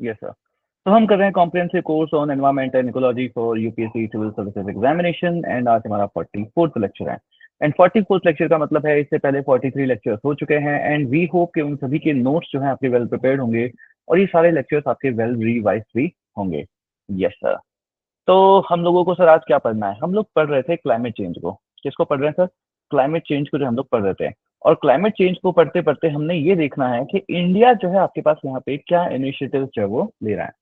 Yes sir. तो हम कर रहे हैं comprehensive course on environment and ecology for UPSC civil services examination, and आज हमारा 44th लेक्चर है। एंड 44th लेक्चर का मतलब है इससे पहले 43 लेक्चर्स हो चुके हैं, एंड वी होप कि उन सभी के नोट्स जो हैं आपके वेल प्रिपेयर्ड होंगे और ये सारे लेक्चर्स आपके वेल रिवाइज भी होंगे। Yes sir. तो हम लोगों को सर आज क्या पढ़ना है? हम लोग पढ़ रहे थे क्लाइमेट चेंज को। किसको पढ़ रहे हैं सर? क्लाइमेट चेंज को जो हम लोग पढ़ रहे थे। और क्लाइमेट चेंज को पढ़ते पढ़ते हमने ये देखना है कि इंडिया जो है आपके पास यहाँ पे क्या इनिशिएटिव जो है वो ले रहा है।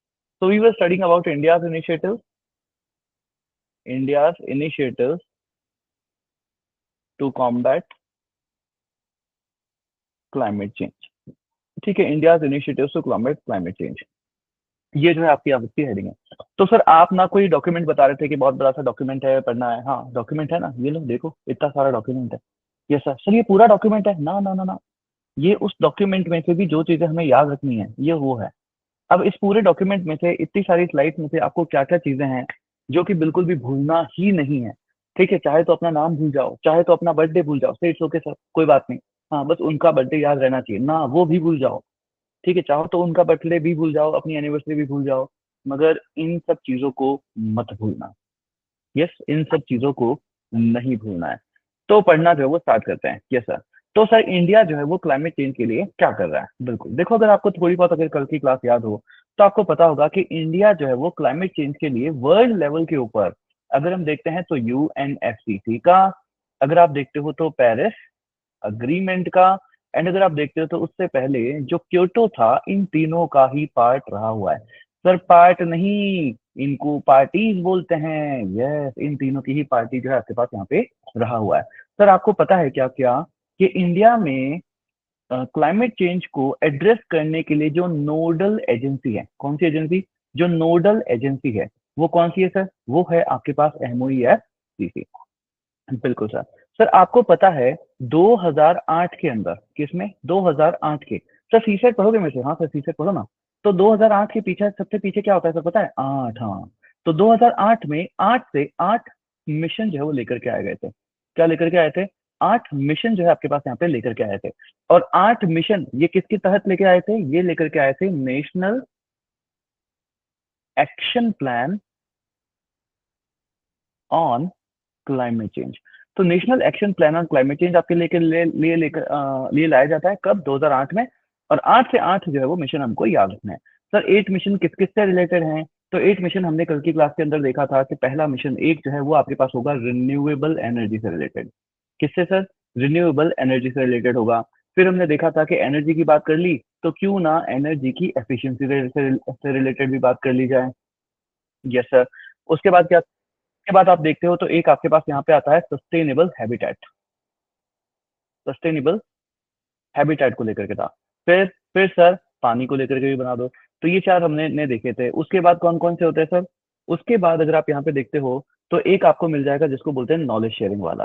So we were studying about India's initiatives to combat climate change। ठीक है, India's initiatives to combat climate change, ये जो है आपकी आपकी हेडिंग है। तो सर आप ना कोई डॉक्यूमेंट बता रहे थे कि बहुत बड़ा सा डॉक्यूमेंट है, पढ़ना है। हाँ डॉक्यूमेंट है ना, ये लो देखो इतना सारा डॉक्यूमेंट है। ये सर ये पूरा डॉक्यूमेंट है ना? ना ना ना, ये उस डॉक्यूमेंट में से भी जो चीजें हमें याद रखनी है ये वो है। अब इस पूरे डॉक्यूमेंट में से इतनी सारी स्लाइड्स में से आपको क्या क्या चीजें हैं जो कि बिल्कुल भी भूलना ही नहीं है। ठीक है, चाहे तो अपना नाम भूल जाओ, चाहे तो अपना बर्थडे भूल जाओ, से इट्स ओके सर, कोई बात नहीं। हाँ बस उनका बर्थडे याद रहना चाहिए ना, वो भी भूल जाओ। ठीक है, चाहो तो उनका बर्थडे भी भूल जाओ, अपनी एनिवर्सरी भी भूल जाओ, मगर इन सब चीजों को मत भूलना। यस, इन सब चीजों को नहीं भूलना है। तो पढ़ना जो है वो स्टार्ट करते हैं। Yes sir. तो सर इंडिया जो है वो क्लाइमेट चेंज के लिए क्या कर रहा है? बिल्कुल देखो, अगर आपको थोड़ी बहुत अगर कल की क्लास याद हो तो आपको पता होगा कि इंडिया जो है वो क्लाइमेट चेंज के लिए वर्ल्ड लेवल के ऊपर अगर हम देखते हैं तो यूएनएफसीसी का, अगर आप देखते हो तो पेरिस अग्रीमेंट का, एंड अगर आप देखते हो तो उससे पहले जो क्योटो था, इन तीनों का ही पार्ट रहा हुआ है। सर पार्ट नहीं, इनको पार्टीज बोलते हैं। यस, इन तीनों की ही पार्टी जो है आपके पास यहाँ पे रहा हुआ है। सर आपको पता है क्या क्या कि इंडिया में क्लाइमेट चेंज को एड्रेस करने के लिए जो नोडल एजेंसी है, कौन सी एजेंसी? जो नोडल एजेंसी है वो कौन सी है सर? वो है आपके पास एमओईएफसीसी। बिल्कुल सर। सर आपको पता है 2008 के अंदर, किसमें? 2008 के, सर सीसेट पढ़ोगे मेरे से? हाँ सर सीसेट पढ़ो ना। तो 2008 के पीछे सबसे पीछे क्या होता है सर पता है? 8। हाँ, तो 2008 में 8 से 8 मिशन जो है वो लेकर के आए गए थे। क्या लेकर के आए थे? 8 मिशन जो है आपके पास यहाँ पे लेकर के आए थे। और 8 मिशन ये किसके तहत लेके आए थे? ये लेकर के आए थे national action plan on climate change. तो national action plan on climate change आपके लेकर लिए लाया जाता है कब? 2008 में। और 8 से 8 जो है वो मिशन हमको याद रखना है। सर 8 मिशन किस किस से रिलेटेड हैं? तो 8 मिशन हमने कल की क्लास के अंदर देखा था कि पहला मिशन एक जो है वो आपके पास होगा रिन्यूएबल एनर्जी से रिलेटेड। किससे सर? रिन्यूएबल एनर्जी से रिलेटेड होगा। फिर हमने देखा था कि एनर्जी की बात कर ली, तो क्यों ना एनर्जी की एफिशिएंसी से रिलेटेड भी बात कर ली जाए। Yes sir. उसके बाद क्या? उसके बाद आप देखते हो तो एक आपके पास यहाँ पे आता है सस्टेनेबल हैबिटेट। सस्टेनेबल हैबिटेट को लेकर के था। फिर फिर सर पानी को लेकर के भी बना दो। तो ये चार हमने ने देखे थे। उसके बाद कौन कौन से होते हैं सर? उसके बाद अगर आप यहाँ पे देखते हो तो एक आपको मिल जाएगा जिसको बोलते हैं नॉलेज शेयरिंग वाला,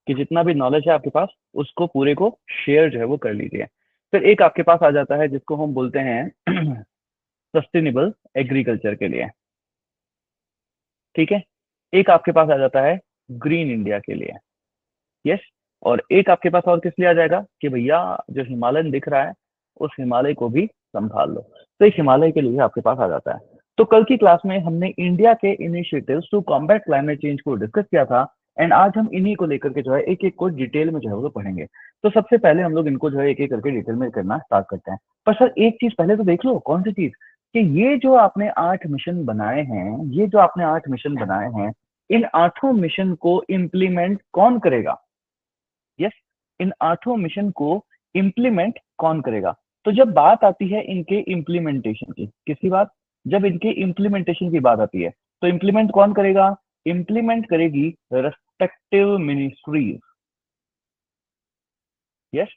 कि जितना भी नॉलेज है आपके पास उसको पूरे को शेयर जो है वो कर लीजिए। फिर एक आपके पास आ जाता है जिसको हम बोलते हैं सस्टेनेबल एग्रीकल्चर के लिए। ठीक है, एक आपके पास आ जाता है ग्रीन इंडिया के लिए। यस। और एक आपके पास और किस लिए आ जाएगा कि भैया जो हिमालयन दिख रहा है उस हिमालय को भी संभाल लो। तो एक हिमालय के लिए आपके पास आ जाता है। तो कल की क्लास में हमने इंडिया के initiatives to combat climate change को डिस्कस किया था, एंड आज हम इन्हीं को लेकर के जो है एक एक को डिटेल में जो है वो पढ़ेंगे। तो सबसे पहले हम लोग इनको जो है एक एक करके डिटेल में करना स्टार्ट करते हैं। पर सर एक चीज पहले तो देख लो, कौन सी चीज? कि ये जो आपने 8 मिशन बनाए हैं, ये जो आपने 8 मिशन बनाए हैं, इन 8 मिशन को इम्प्लीमेंट कौन करेगा? यस, इन 8 मिशन को इम्प्लीमेंट कौन करेगा? तो जब बात आती है इनके इम्प्लीमेंटेशन की, किसकी बात? जब इनके इम्प्लीमेंटेशन की बात आती है तो इम्प्लीमेंट कौन करेगा? इम्प्लीमेंट करेगी respective ministries. Yes,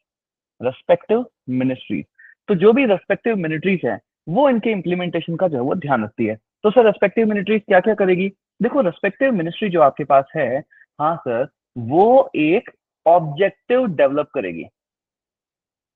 respective ministries. तो जो भी रेस्पेक्टिव मिनिस्ट्रीज है वो इनके इम्प्लीमेंटेशन का जो है वो ध्यान रखती है। तो सर रेस्पेक्टिव मिनिस्ट्रीज क्या क्या करेगी? देखो रेस्पेक्टिव मिनिस्ट्री जो आपके पास है, हाँ सर, वो एक ऑब्जेक्टिव डेवलप करेगी।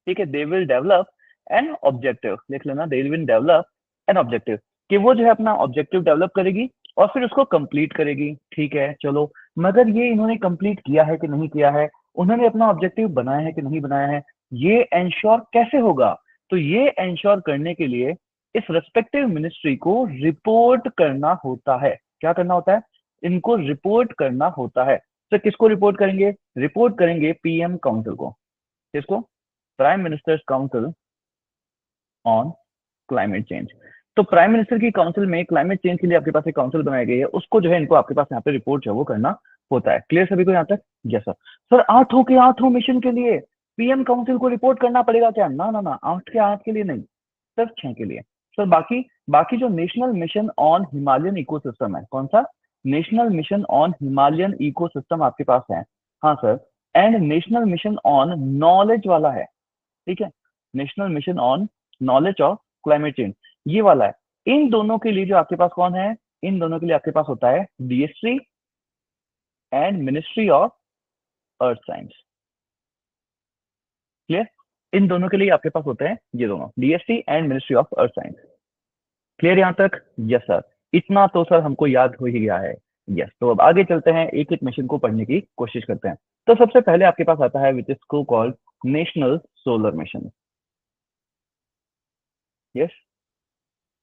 ठीक है, they will develop an objective, लिख लेना, they will develop an objective, कि वो जो है अपना ऑब्जेक्टिव डेवलप करेगी और फिर उसको कंप्लीट करेगी। ठीक है चलो, मगर ये इन्होंने कंप्लीट किया है कि नहीं किया है, उन्होंने अपना ऑब्जेक्टिव बनाया है कि नहीं बनाया है, ये एंश्योर कैसे होगा? तो ये एंश्योर करने के लिए इस रेस्पेक्टिव मिनिस्ट्री को रिपोर्ट करना होता है। क्या करना होता है? इनको रिपोर्ट करना होता है। तो किसको रिपोर्ट करेंगे? रिपोर्ट करेंगे पीएम काउंसिल को। किसको? Prime ministers council on climate change. तो प्राइम मिनिस्टर की काउंसिल में क्लाइमेट चेंज के लिए आपके पास एक काउंसिल बनाई गई है, उसको जो है इनको आपके पास यहाँ पे रिपोर्ट जो है वो करना होता है। क्लियर सभी को यहाँ तक? Yes sir. सर 8 के 8 मिशन के लिए पीएम काउंसिल को रिपोर्ट करना पड़ेगा क्या? ना ना ना, 8 के 8 के लिए नहीं, सिर्फ 6 के लिए। सर बाकी बाकी जो national mission on Himalayan ecosystem है, कौन सा? National mission on Himalayan ecosystem आपके पास है। हाँ sir. And national mission on knowledge वाला है। ठीक है, national mission on knowledge of climate change, ये वाला है। इन दोनों के लिए जो आपके पास कौन है? इन दोनों के लिए आपके पास होता है DSC and ministry of earth science. Clear? इन दोनों के लिए आपके पास होते हैं ये दोनों, DSC and ministry of earth science. Clear यहां तक? Yes sir. इतना तो सर हमको याद हो ही गया है। यस, तो अब आगे चलते हैं, एक एक मिशन को पढ़ने की कोशिश करते हैं। तो सबसे पहले आपके पास आता है विच इज को called national solar mission. Yes,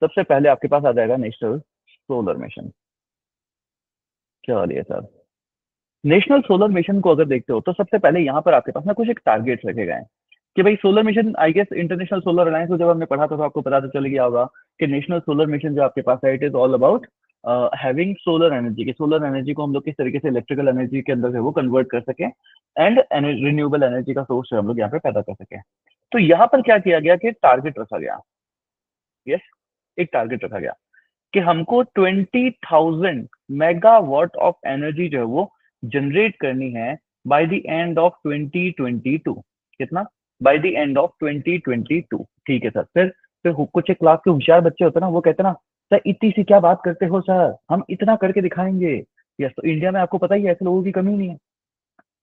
सबसे पहले आपके पास आ जाएगा नेशनल सोलर मिशन। चलिए सर, नेशनल सोलर मिशन को अगर देखते हो तो सबसे पहले यहाँ पर आपके पास ना कुछ एक टारगेट्स रखे गए हैं कि भाई solar mission, I guess international solar alliance को जब हमने पढ़ा था तो आपको पता तो चल गया होगा कि नेशनल सोलर मिशन जो आपके पास है, it is all about having solar energy, कि सोलर एनर्जी को हम लोग किस तरीके से इलेक्ट्रिकल एनर्जी के अंदर से वो कन्वर्ट कर सके एंड रिन्यूएबल एनर्जी का सोर्स हम लोग यहाँ पे पैदा कर सके। तो यहाँ पर क्या किया गया कि टारगेट रखा गया। यस, एक टारगेट रखा गया कि हमको 20,000 मेगावाट ऑफ एनर्जी जो है वो जनरेट करनी है बाय द एंड ऑफ 2022। कितना? By the end of 2022। ठीक है सर। फिर कुछ एक क्लास के होशियार बच्चे होते हैं ना, वो कहते हैं ना, सर इतनी सी क्या बात करते हो सर, हम इतना करके दिखाएंगे। यस, तो इंडिया में आपको पता ही है ऐसे लोगों की कमी नहीं है।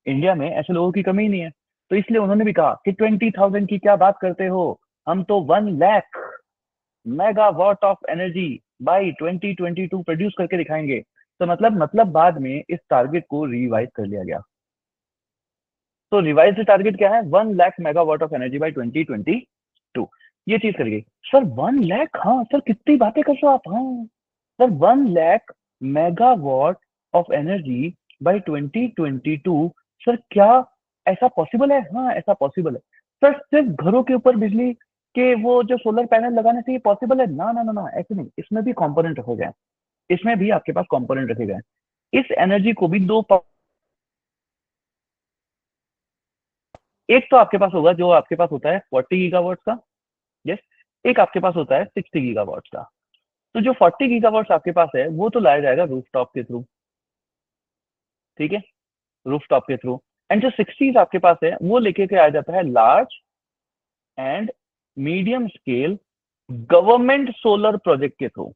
इंडिया में ऐसे लोगों की कमी नहीं है, तो इसलिए उन्होंने भी कहा कि 20,000 की क्या बात करते हो, हम तो 1 lakh megawatt of energy by 2022 produce करके दिखाएंगे। तो मतलब बाद में इस टारगेट को रिवाइज कर लिया गया। तो रिवाइज टारगेट क्या है? 1 lakh megawatt of energy by 2022। ये चीज कर गई। सर 1 लाख? हाँ सर, कितनी बातें कर रहे हो आप। हाँ sir, 1 lakh megawatt of energy by 2022। Sir क्या ऐसा पॉसिबल है? हाँ ऐसा पॉसिबल है। सर सिर्फ घरों के ऊपर बिजली के वो जो सोलर पैनल लगाने से ये पॉसिबल है? ना ना ना ना, ऐसे नहीं, इसमें भी कंपोनेंट रखे गए हैं। इसमें भी आपके पास कंपोनेंट रखे गए हैं। इस एनर्जी को भी एक तो आपके पास होगा जो आपके पास होता है 40 गीगावाट का। यस, एक आपके पास होता है 60 गीगावाट का। तो जो 40 गीगावाट आपके पास है वो तो लाया जाएगा रूफटॉप के थ्रू। ठीक है, रूफटॉप के थ्रू। एंड जो 60 आपके पास है वो लेके के आ जाता है large and medium scale government solar project के थ्रू।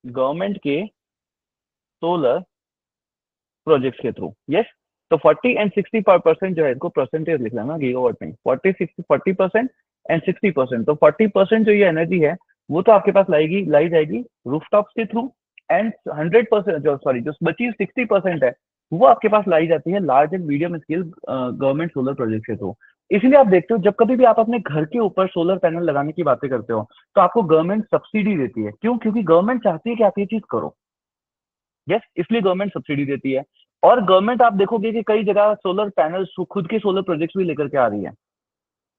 गवर्नमेंट के सोलर प्रोजेक्ट्स के थ्रू। यस, तो 40 एंड 60% जो है, इसको परसेंटेज लिख लेना गीगावाट में, 40% एंड 60%। तो 40% जो ये एनर्जी है वो तो आपके पास लाई जाएगी रूफटॉप्स के थ्रू। एंड 100% जो, सॉरी, जो बची 60% है वो आपके पास लाई जाती है large and medium scale government solar project के थ्रू। इसलिए आप देखते हो जब कभी भी आप अपने घर के ऊपर सोलर पैनल लगाने की बातें करते हो तो आपको गवर्नमेंट सब्सिडी देती है। क्यों? क्योंकि गवर्नमेंट चाहती है कि आप ये चीज करो। यस, इसलिए गवर्नमेंट सब्सिडी देती है। और गवर्नमेंट आप देखोगे कि कई जगह सोलर पैनल खुद के सोलर प्रोजेक्ट्स भी लेकर के आ रही है।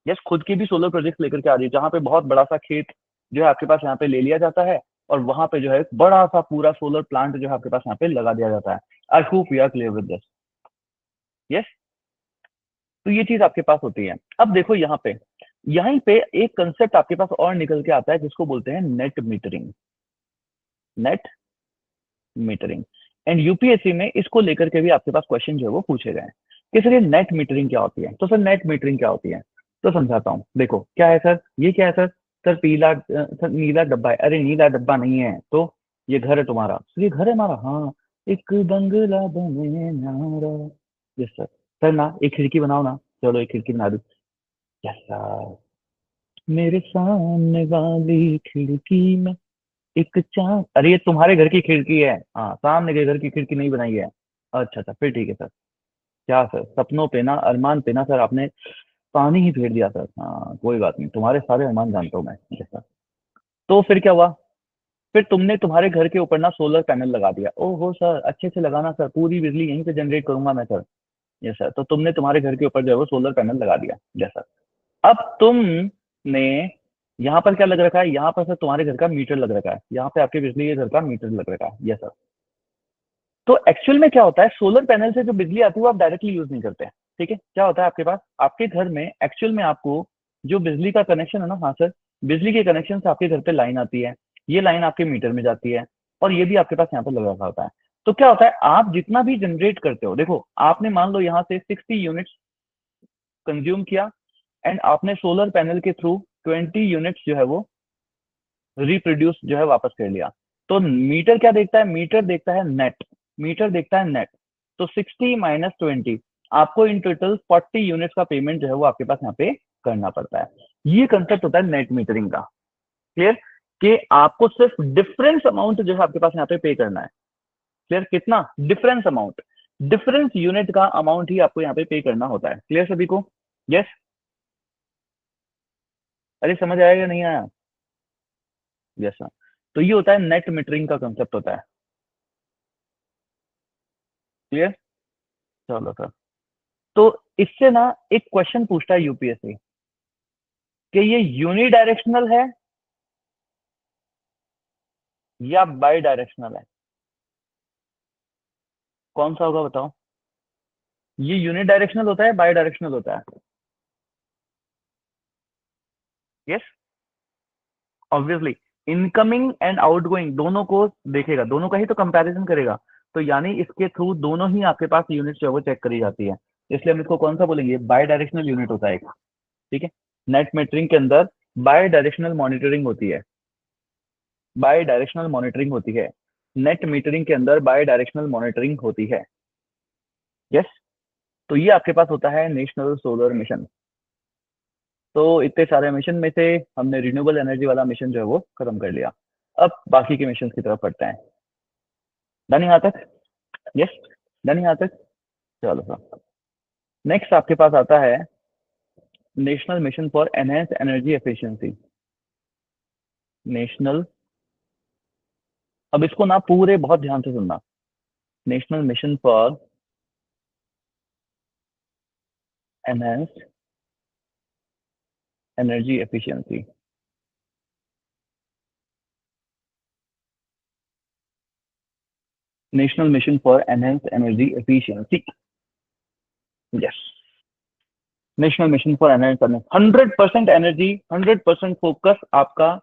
यस, खुद के भी सोलर प्रोजेक्ट्स लेकर के आ रही है, जहां पे बहुत बड़ा सा खेत जो है आपके पास यहाँ पे ले लिया जाता है और वहां पे जो है बड़ा सा पूरा सोलर प्लांट जो है आपके पास यहाँ पे लगा दिया जाता है। I hope you are clear with this. Yes, तो ये चीज आपके पास होती है। अब देखो यहाँ पे, यहीं पे एक कंसेप्ट आपके पास और निकल के आता है जिसको बोलते हैं net metering. Net metering. And UPSC में इसको लेकर के भी आपके पास क्वेश्चन जो है वो पूछे गए हैं कि सर ये नेट मीटरिंग क्या होती है। तो सर नेट मीटरिंग क्या होती है तो समझाता हूँ। देखो क्या है सर, ये क्या है सर? सर पीला, सर नीला डब्बा है। अरे नीला डब्बा नहीं है तो ये घर है तुम्हारा। सर ये घर है हमारा, हाँ। एक बंगला बने नारा। Yes sir. सर ना एक खिड़की बनाओ ना। चलो एक खिड़की बना दो। Yes sir. मेरे सामने वाली खिड़की में एक चांद। अरे ये तुम्हारे घर की खिड़की है, हाँ, सामने के घर की खिड़की नहीं बनाई है। अच्छा अच्छा, फिर ठीक है सर। क्या सर, सपनों पे ना, अरमान पे ना सर आपने पानी ही फेर दिया सर। हाँ कोई बात नहीं, तुम्हारे सारे अनुमान जानता हूँ मैं जैसा। तो फिर क्या हुआ? फिर तुमने तुम्हारे घर के ऊपर ना सोलर पैनल लगा दिया। ओहो सर, अच्छे से लगाना सर, पूरी बिजली यहीं से जनरेट करूंगा मैं सर। Yes sir. तो तुमने तुम्हारे घर के ऊपर जो है वो सोलर पैनल लगा दिया जैसा। अब तुमने यहाँ पर क्या लग रखा है? यहाँ पर सर तुम्हारे घर का मीटर लग रखा है, यहाँ पे आपके बिजली के घर का मीटर लग रखा है। Yes sir. तो एक्चुअल में क्या होता है, सोलर पैनल से जो बिजली आती है वो आप डायरेक्टली यूज नहीं करते हैं। ठीक है, क्या होता है आपके पास, आपके घर में एक्चुअल में आपको जो बिजली का कनेक्शन है ना, हाँ सर, बिजली के कनेक्शन से आपके घर पे लाइन आती है, ये लाइन आपके मीटर में जाती है, और ये भी आपके पास यहाँ पर लगा रखा होता है। तो क्या होता है, आप जितना भी जनरेट करते हो, देखो आपने मान लो यहाँ से 60 यूनिट्स कंज्यूम किया, एंड आपने सोलर पैनल के थ्रू 20 यूनिट्स जो है वो रिप्रोड्यूस जो है वापस कर लिया। तो मीटर क्या देखता है? मीटर देखता है नेट। मीटर देखता है नेट। तो 60 - 20, आपको इन टोटल 40 यूनिट्स का पेमेंट जो है वो आपके पास यहाँ पे करना पड़ता है। ये कंसेप्ट होता है नेट मीटरिंग का। क्लियर? कि आपको सिर्फ डिफरेंस अमाउंट जो है आपके पास यहाँ पे पे करना है। क्लियर? कितना डिफरेंस अमाउंट? डिफरेंस यूनिट का अमाउंट ही आपको यहाँ पे पे करना होता है। क्लियर सभी को? यस? अरे समझ आया या नहीं आया? Yes sir. तो ये होता है नेट मीटरिंग का कंसेप्ट होता है। क्लियर? चलो सर। तो इससे ना एक क्वेश्चन पूछता है यूपीएससी कि ये यूनिडायरेक्शनल है या बाई डायरेक्शनल है? कौन सा होगा बताओ? ये यूनिडायरेक्शनल होता है, बाई डायरेक्शनल होता है? Yes, obviously incoming and outgoing दोनों को देखेगा, दोनों का ही तो कंपैरिजन करेगा। तो यानी इसके थ्रू दोनों ही आपके पास यूनिट जो है वो चेक करी जाती है। इसलिए हम इसको कौन सा बोलेंगे? बाई डायरेक्शनल यूनिट होता है एक। ठीक है, नेट मीटरिंग के अंदर बाई डायरेक्शनल मॉनिटरिंग होती है। बाय डायरेक्शनल मॉनिटरिंग होती है। नेट मीटरिंग के अंदर बाय डायरेक्शनल मॉनिटरिंग होती है। यस। तो ये आपके पास होता है नेशनल सोलर मिशन। तो इतने सारे मिशन में से हमने रिन्यूएबल एनर्जी वाला मिशन जो है वो खत्म कर लिया। अब बाकी के मिशन की तरफ बढ़ते हैं। डन यहाँ तक? यस, डन यहाँ तक? चलो सर। नेक्स्ट आपके पास आता है national mission for enhance energy efficiency. National, अब इसको ना पूरे बहुत ध्यान से सुनना। National mission for enhance energy efficiency. National mission for enhance energy efficiency. Yes, national mission for enhance, 100% energy, 100% focus आपका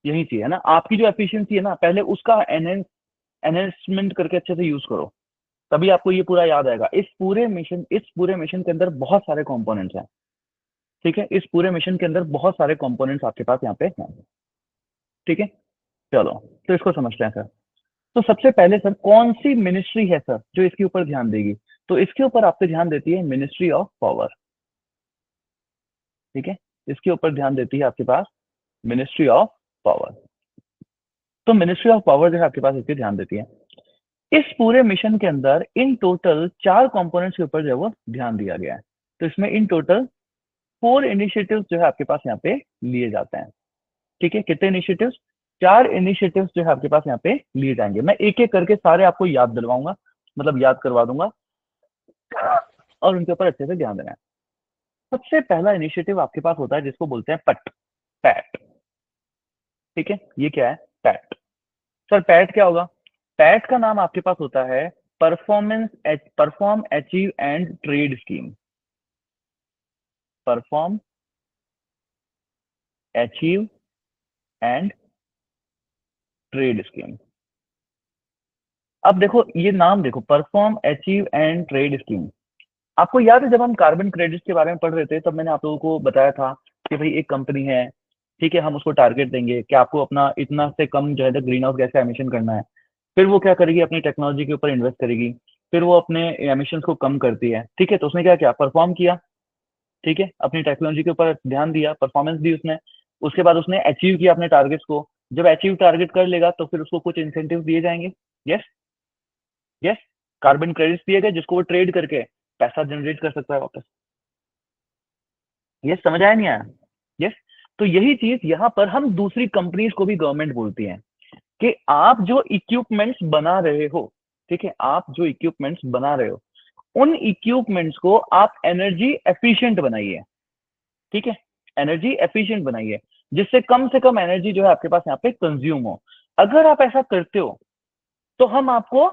यही चाहिए है ना। आपकी जो एफिशिएंसी है ना, पहले उसका एनहेंसमेंट करके अच्छे से यूज करो, तभी आपको ये पूरा याद आएगा। इस पूरे मिशन के अंदर बहुत सारे कंपोनेंट्स हैं। ठीक है, इस पूरे मिशन के अंदर बहुत सारे कंपोनेंट्स आपके पास यहाँ पे हैं। ठीक है, चलो तो इसको समझते हैं सर। तो सबसे पहले सर, कौन सी मिनिस्ट्री है सर जो इसके ऊपर ध्यान देगी? तो इसके ऊपर आप पे ध्यान देती है मिनिस्ट्री ऑफ पावर। ठीक है, इसके ऊपर ध्यान देती है आपके पास मिनिस्ट्री ऑफ पावर। तो मिनिस्ट्री ऑफ पावर जो है आपके पास इसकी ध्यान देती है। इस पूरे मिशन के अंदर इन टोटल 4 कंपोनेंट्स के ऊपर जो है वो ध्यान दिया गया है। तो इसमें इन टोटल 4 इनिशिएटिव्स जो है आपके पास यहाँ पे लिए जाते हैं। ठीक है, कितने इनिशिएटिव्स? 4 इनिशिएटिव्स जो है आपके पास यहाँ पे लिए जाएंगे। मैं एक एक करके सारे आपको याद दिलवाऊंगा, मतलब याद करवा दूंगा, और उनके ऊपर अच्छे से ध्यान देना है। सबसे पहला इनिशिएटिव आपके पास होता है जिसको बोलते हैं पट, पैट। ठीक है, ये क्या है? पैट। सर पैट क्या होगा? पैट का नाम आपके पास होता है perform achieve and trade scheme. Perform achieve and trade scheme. अब देखो ये नाम देखो, perform achieve and trade scheme. आपको याद है जब हम कार्बन क्रेडिट के बारे में पढ़ रहे थे, तब मैंने आप लोगों को बताया था कि भाई एक कंपनी है, ठीक है, हम उसको टारगेट देंगे कि आपको अपना इतना से कम जो है ग्रीन हाउस गैस का एमिशन करना है। फिर वो क्या करेगी? अपनी टेक्नोलॉजी के ऊपर इन्वेस्ट करेगी, फिर वो अपने एमिशन को कम करती है। ठीक है, तो उसने क्या किया? परफॉर्म किया। ठीक है, अपनी टेक्नोलॉजी के ऊपर ध्यान दिया, परफॉर्मेंस दी उसने। उसके बाद उसने अचीव किया अपने टारगेट्स को। जब अचीव टारगेट कर लेगा तो फिर उसको कुछ इंसेंटिव दिए जाएंगे। यस, यस, कार्बन क्रेडिट्स दिए गए जिसको वो ट्रेड करके पैसा जनरेट कर सकता है वापस। ये समझ आया नहीं आया? यस। तो यही चीज यहाँ पर हम दूसरी कंपनीज को भी गवर्नमेंट बोलती है कि आप जो इक्विपमेंट्स बना रहे हो, ठीक है, आप जो इक्विपमेंट्स बना रहे हो उन इक्विपमेंट्स को आप एनर्जी एफिशिएंट बनाइए, ठीक है, एनर्जी एफिशिएंट बनाइए, जिससे कम से कम एनर्जी जो है आपके पास यहाँ पे कंज्यूम हो। अगर आप ऐसा करते हो तो हम आपको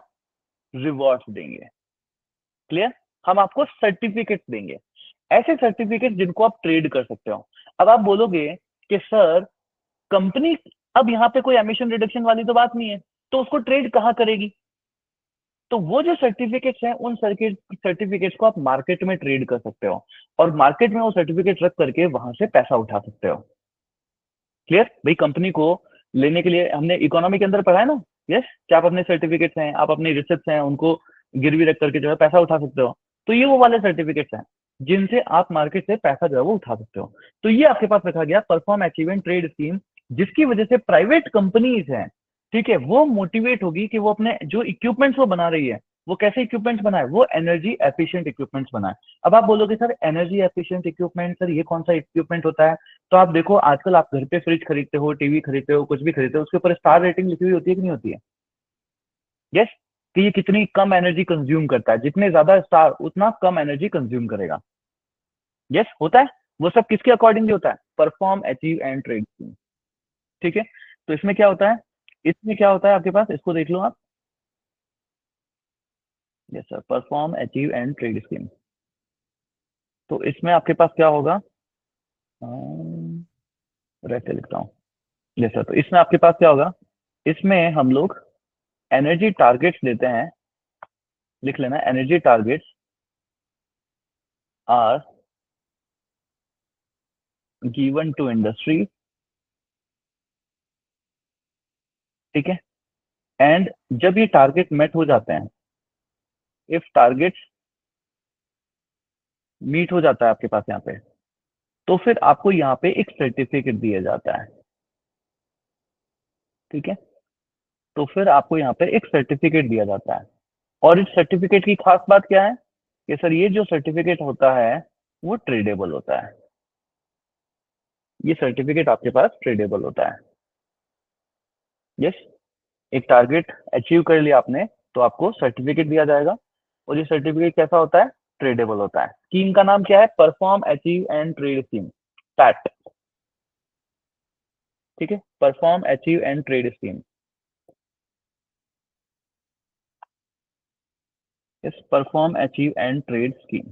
रिवॉर्ड्स देंगे। क्लियर? हम आपको सर्टिफिकेट देंगे, ऐसे सर्टिफिकेट जिनको आप ट्रेड कर सकते हो। अब आप बोलोगे कि सर कंपनी, अब यहाँ पे कोई एमिशन रिडक्शन वाली तो बात नहीं है, तो उसको ट्रेड कहाँ करेगी? तो वो जो सर्टिफिकेट्स हैं उन सर्टिफिकेट्स को आप मार्केट में ट्रेड कर सकते हो और मार्केट में वो सर्टिफिकेट रख करके वहां से पैसा उठा सकते हो। क्लियर भाई? कंपनी को लेने के लिए हमने इकोनॉमी के अंदर पढ़ा है ना, यस, कि आप अपने सर्टिफिकेट्स हैं, आप अपनी रिसिप्ट्स हैं, उनको गिरवी रख करके जो है पैसा उठा सकते हो। तो ये वो वाले सर्टिफिकेट्स हैं जिनसे आप मार्केट से पैसा जो है वो उठा सकते हो। तो ये आपके पास रखा गया परफॉर्म अचीवमेंट ट्रेड स्कीम, जिसकी वजह से प्राइवेट कंपनीज हैं, ठीक है, वो मोटिवेट होगी कि वो अपने जो इक्विपमेंट्स वो बना रही है वो कैसे इक्विपमेंट्स बनाए, वो एनर्जी एफिशिएंट इक्विपमेंट्स बनाए। अब आप बोलोगे sir energy efficient equipment, sir ये कौन सा इक्विपमेंट होता है? तो आप देखो आजकल आप घर पे फ्रिज खरीदते हो, टीवी खरीदते हो, कुछ भी खरीदते हो, उसके ऊपर स्टार रेटिंग लिखी हुई होती है कि नहीं होती है? यस। कि ये कितनी कम एनर्जी कंज्यूम करता है, जितने ज्यादा स्टार उतना कम एनर्जी कंज्यूम करेगा। यस, होता है। वो सब किसके अकॉर्डिंगली होता है? परफॉर्म अचीव एंड ट्रेड, ठीक है। तो इसमें क्या होता है, इसमें क्या होता है आपके पास, इसको देख लो आप। Yes sir, perform achieve and trade scheme. तो इसमें आपके पास क्या होगा, रहते लिखता हूँ। यस सर, तो इसमें आपके पास क्या होगा, इसमें हम लोग एनर्जी टारगेट्स देते हैं, लिख लेना, energy targets are given to industry, ठीक है। एंड जब ये टारगेट मेट हो जाते हैं, इफ टारगेट्स मीट हो जाता है आपके पास यहाँ पे, तो फिर आपको यहाँ पे एक सर्टिफिकेट दिया जाता है, ठीक है। तो फिर आपको यहाँ पे एक सर्टिफिकेट दिया जाता है, और इस सर्टिफिकेट की खास बात क्या है कि सर ये जो सर्टिफिकेट होता है वो ट्रेडेबल होता है। ये सर्टिफिकेट आपके पास ट्रेडेबल होता है। यस। एक टारगेट अचीव कर लिया आपने तो आपको सर्टिफिकेट दिया जाएगा, और ये सर्टिफिकेट कैसा होता है? ट्रेडेबल होता है। स्कीम का नाम क्या है? Perform achieve and trade scheme, PAT, ठीक है, perform achieve and trade scheme. Yes, perform achieve and trade scheme.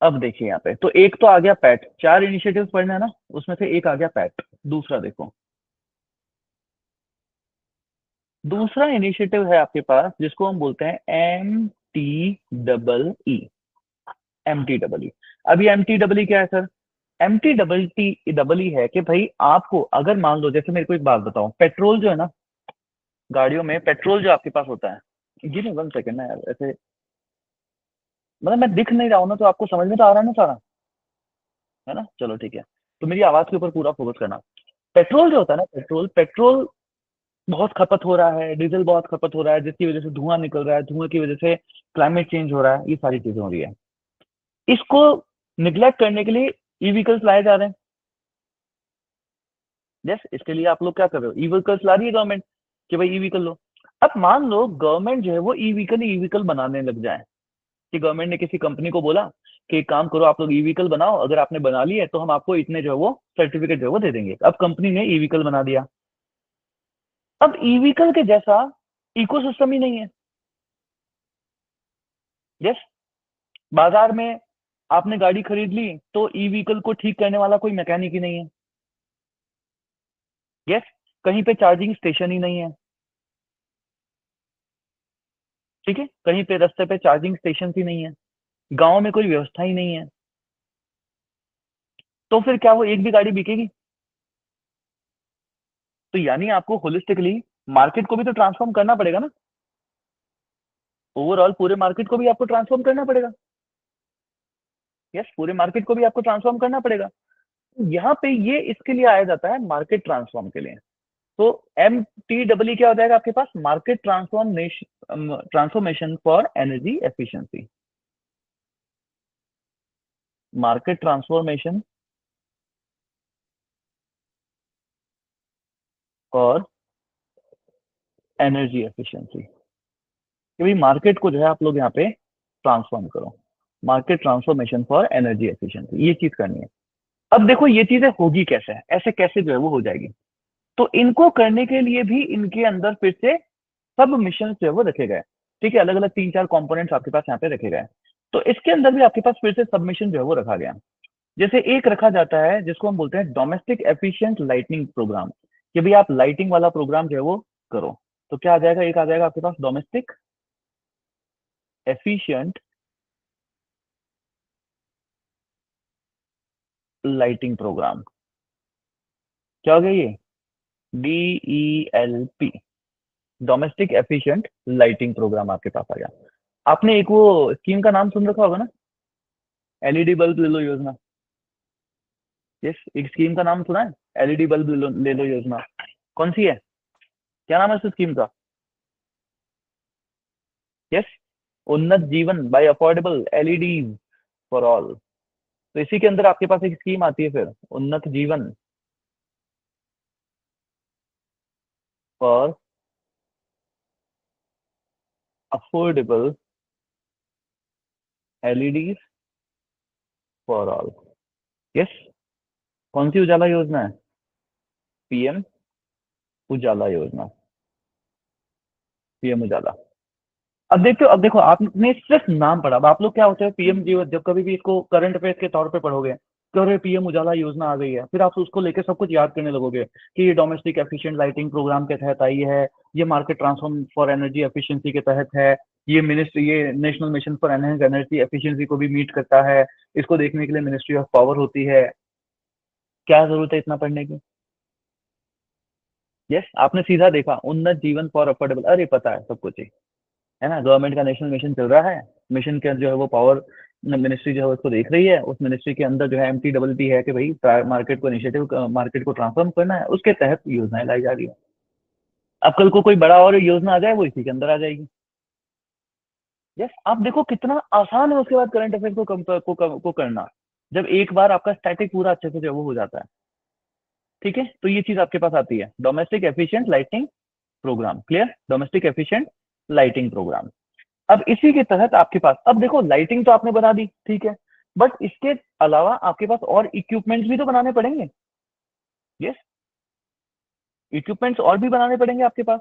अब देखिए यहाँ पे, तो एक तो आ गया पैट, चार इनिशिएटिव्स पढ़ना है ना, उसमें से एक आ गया पैट। दूसरा देखो, दूसरा इनिशिएटिव है आपके पास जिसको हम बोलते हैं MTEE, MTEE। अभी MTEE क्या है सर? MTEE है कि भाई आपको अगर मान लो, जैसे मेरे को एक बात बताओ, पेट्रोल जो है ना, गाड़ियों में पेट्रोल जो आपके पास होता है, जी नहीं, 1 सेकेंड ना यार, ऐसे मतलब मैं दिख नहीं रहा हूँ ना, तो आपको समझ में तो आ रहा है ना सारा, है ना? चलो ठीक है, तो मेरी आवाज के ऊपर पूरा फोकस करना। पेट्रोल जो होता है ना, पेट्रोल पेट्रोल बहुत खपत हो रहा है, डीजल बहुत खपत हो रहा है, जिसकी वजह से धुआं निकल रहा है, धुएं की वजह से क्लाइमेट चेंज हो रहा है, ये सारी चीजें हो रही है। इसको निग्लेक्ट करने के लिए ई व्हीकल्स लाए जा रहे हैं। यस, इसके लिए आप लोग क्या कर रहे हो? ई व्हीकल्स ला रही है गवर्नमेंट कि भाई ई व्हीकल लो। अब मान लो गवर्नमेंट जो है वो ई व्हीकल बनाने लग जाए, कि गवर्नमेंट ने किसी कंपनी को बोला कि एक काम करो, आप लोग ई व्हीकल बनाओ, अगर आपने बना ली है तो हम आपको इतने जो है वो सर्टिफिकेट जो है वो दे देंगे। अब कंपनी ने ई व्हीकल बना दिया, अब ई व्हीकल के जैसा इकोसिस्टम ही नहीं है। यस, बाजार में आपने गाड़ी खरीद ली तो ई व्हीकल को ठीक करने वाला कोई मैकेनिक ही नहीं है। यस, कहीं पे चार्जिंग स्टेशन ही नहीं है, ठीक है, कहीं पे रास्ते पे चार्जिंग स्टेशन ही नहीं है, गांव में कोई व्यवस्था ही नहीं है। तो फिर क्या वो एक भी गाड़ी बिकेगी? तो यानी आपको होलिस्टिकली मार्केट को भी तो ट्रांसफॉर्म करना पड़ेगा ना, ओवरऑल पूरे मार्केट को भी आपको ट्रांसफॉर्म करना पड़ेगा। यस, पूरे मार्केट को भी आपको ट्रांसफॉर्म करना पड़ेगा। यहाँ पे ये इसके लिए आया जाता है, मार्केट ट्रांसफॉर्म के लिए। तो MTEE क्या हो जाएगा आपके पास? Market transformation for energy efficiency. Market transformation और एनर्जी एफिशिएंसी, कि भाई मार्केट को जो है आप लोग यहाँ पे ट्रांसफॉर्म करो, market transformation for energy efficiency, ये चीज करनी है। अब देखो ये चीजें होगी कैसे, ऐसे कैसे जो है वो हो जाएगी। तो इनको करने के लिए भी इनके अंदर फिर से सब मिशन जो है वो रखे गए। ठीक है, अलग अलग 3-4 कंपोनेंट्स आपके पास यहाँ पे रखे गए। तो इसके अंदर भी आपके पास फिर से सबमिशन जो है वो रखा गया। जैसे एक रखा जाता है जिसको हम बोलते हैं डोमेस्टिक एफिशिएंट लाइटनिंग प्रोग्राम, कि भाई आप लाइटिंग वाला प्रोग्राम जो है वो करो। तो क्या आ जाएगा, एक आ जाएगा आपके पास डोमेस्टिक एफिशिएंट लाइटिंग प्रोग्राम। क्या हो गया ये, DELP, domestic efficient lighting program आपके पास आ गया। आपने एक वो स्कीम का नाम सुन रखा होगा ना, एलईडी बल्ब ले लो योजना। यस, एक स्कीम का नाम सुना है, एलईडी बल्ब ले लो योजना। कौन सी है, क्या नाम है इस स्कीम का? Yes, Unnat Jeevan by affordable LED for all. तो इसी के अंदर आपके पास एक स्कीम आती है फिर, उन्नत जीवन for affordable LED for all. Yes, कौन सी उजाला योजना है? पीएम उजाला योजना, पीएम उजाला। अब देखो, अब देखो आपने सिर्फ नाम पढ़ा, अब आप लोग क्या होते हैं पीएम जीवन, जब कभी भी इसको करंट अफेयर्स के तौर पे पढ़ोगे तो अरे पीएम उजाला योजना आ गई है, फिर आप उसको लेकर सब कुछ याद करने लगोगे कि ये डोमेस्टिक एफिशिएंट लाइटिंग प्रोग्राम के तहत आई है, ये market transform for energy efficiency के तहत है, ये national mission for enhance energy efficiency को भी मीट करता है, इसको देखने के लिए मिनिस्ट्री ऑफ पावर होती है। क्या जरूरत है इतना पढ़ने की? यस, आपने सीधा देखा उन्नत जीवन फॉर अफोर्डेबल, अरे पता है सब कुछ ही, है ना। गवर्नमेंट का नेशनल मिशन चल रहा है, मिशन के जो है वो पावर मिनिस्ट्री जो है उसको देख रही है, उस मिनिस्ट्री के अंदर जो है MTPP है कि भाई मार्केट को इनिशिएटिव, मार्केट को ट्रांसफॉर्म करना है, उसके तहत योजनाएं लाई जा रही है। अब कल को कोई बड़ा और योजना आ जाए वो इसी के अंदर आ जाएगी। यस, आप देखो कितना आसान है उसके बाद करंट अफेयर को करना, जब एक बार आपका स्टैटिक पूरा अच्छे से जो है वो हो जाता है। ठीक है, तो ये चीज आपके पास आती है, domestic efficient lighting program. Clear, domestic efficient lighting program. अब इसी के तहत आपके पास, अब देखो लाइटिंग तो आपने बना दी, ठीक है, बट इसके अलावा आपके पास और इक्विपमेंट्स भी तो बनाने पड़ेंगे। यस, इक्विपमेंट्स और भी बनाने पड़ेंगे आपके पास।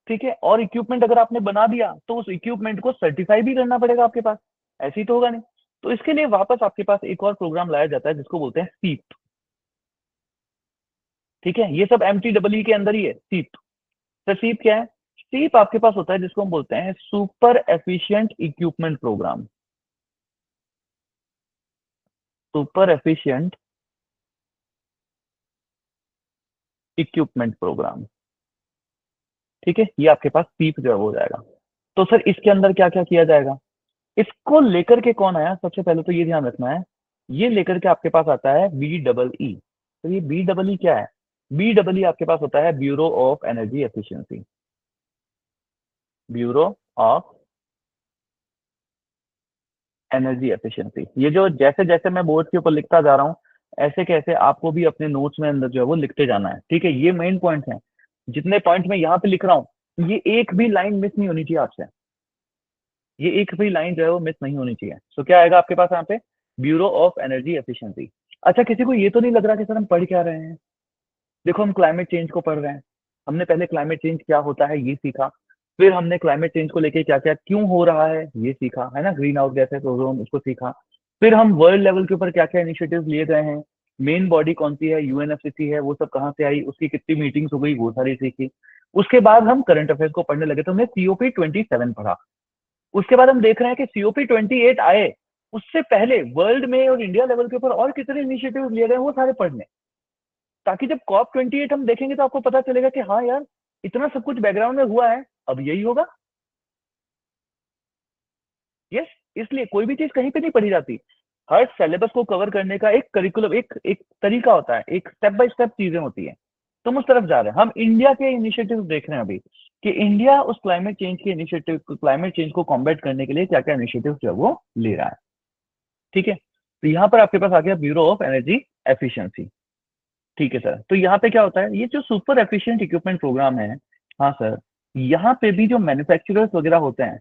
ठीक है, और इक्विपमेंट अगर आपने बना दिया तो उस इक्विपमेंट को सर्टिफाई भी करना पड़ेगा आपके पास, ऐसे ही तो होगा नहीं। तो इसके लिए वापस आपके पास एक और प्रोग्राम लाया जाता है जिसको बोलते हैं सीप। ठीक है, ये सब MTEE के अंदर ही है सीप। तो सीप क्या है? सीप आपके पास होता है जिसको हम बोलते हैं super efficient equipment program, super efficient equipment program. ठीक है, ये आपके पास सीप जो है वो हो जाएगा। तो सर इसके अंदर क्या क्या किया जाएगा, इसको लेकर के कौन आया, सबसे पहले तो ये ध्यान रखना है, ये लेकर के आपके पास आता है BEE। तो ये BEE क्या है? BEE आपके पास होता है bureau of energy efficiency, bureau of energy efficiency. ये जो जैसे जैसे मैं बोर्ड के ऊपर लिखता जा रहा हूँ, ऐसे कैसे आपको भी अपने नोट्स में अंदर जो है वो लिखते जाना है। ठीक है, ये मेन पॉइंट है, जितने पॉइंट मैं यहाँ पे लिख रहा हूँ ये एक भी लाइन मिस नहीं होनी चाहिए आपसे, ये एक भी लाइन जो है वो मिस नहीं होनी चाहिए। तो क्या आएगा आपके पास यहाँ पे, ब्यूरो ऑफ एनर्जी एफिशिएंसी। अच्छा, किसी को ये तो नहीं लग रहा कि सर हम पढ़ क्या रहे हैं? देखो हम क्लाइमेट चेंज को पढ़ रहे हैं, हमने पहले क्लाइमेट चेंज क्या होता है ये सीखा, फिर हमने क्लाइमेट चेंज को लेके क्या क्या क्यों हो रहा है ये सीखा, है ना, ग्रीन हाउस गैसेस ओजोन उसको सीखा, फिर हम वर्ल्ड लेवल के ऊपर क्या क्या इनिशिएटिव लिए गए हैं, मेन बॉडी कौन सी है, UNFCC है, वो सब कहाँ से आई, उसकी कितनी मीटिंग्स हो गई, वो सारी सीखी। उसके बाद हम करंट अफेयर्स को पढ़ने लगे तो हमने COP27 पढ़ा। उसके बाद हम देख रहे हैं कि COP28 आए, उससे पहले वर्ल्ड में और इंडिया लेवल के ऊपर और कितने इनिशिएटिव लिए गए वो सारे पढ़ने, ताकि जब COP28 हम देखेंगे तो आपको पता चलेगा कि हाँ यार इतना सब कुछ बैकग्राउंड में हुआ है, अब यही होगा। यस, इसलिए कोई भी चीज कहीं पे नहीं पढ़ी जाती, हर सिलेबस को कवर करने का एक करिकुलम, एक एक तरीका होता है, एक स्टेप बाय स्टेप चीजें होती है। तुम उस तरफ जा रहे हैं, हम इंडिया के इनिशिएटिव देख रहे हैं अभी कि इंडिया उस क्लाइमेट चेंज के इनिशिएटिव, क्लाइमेट चेंज को कॉम्बैट करने के लिए क्या क्या इनिशिएटिव जो है वो ले रहा है। ठीक है, तो यहाँ पर आपके पास आ गया ब्यूरो ऑफ एनर्जी एफिशिएंसी। ठीक है सर, तो यहाँ पे क्या होता है, ये जो सुपर एफिशिएंट इक्विपमेंट प्रोग्राम है, हाँ सर, यहाँ पे भी जो मैन्युफैक्चरर्स वगैरह होते हैं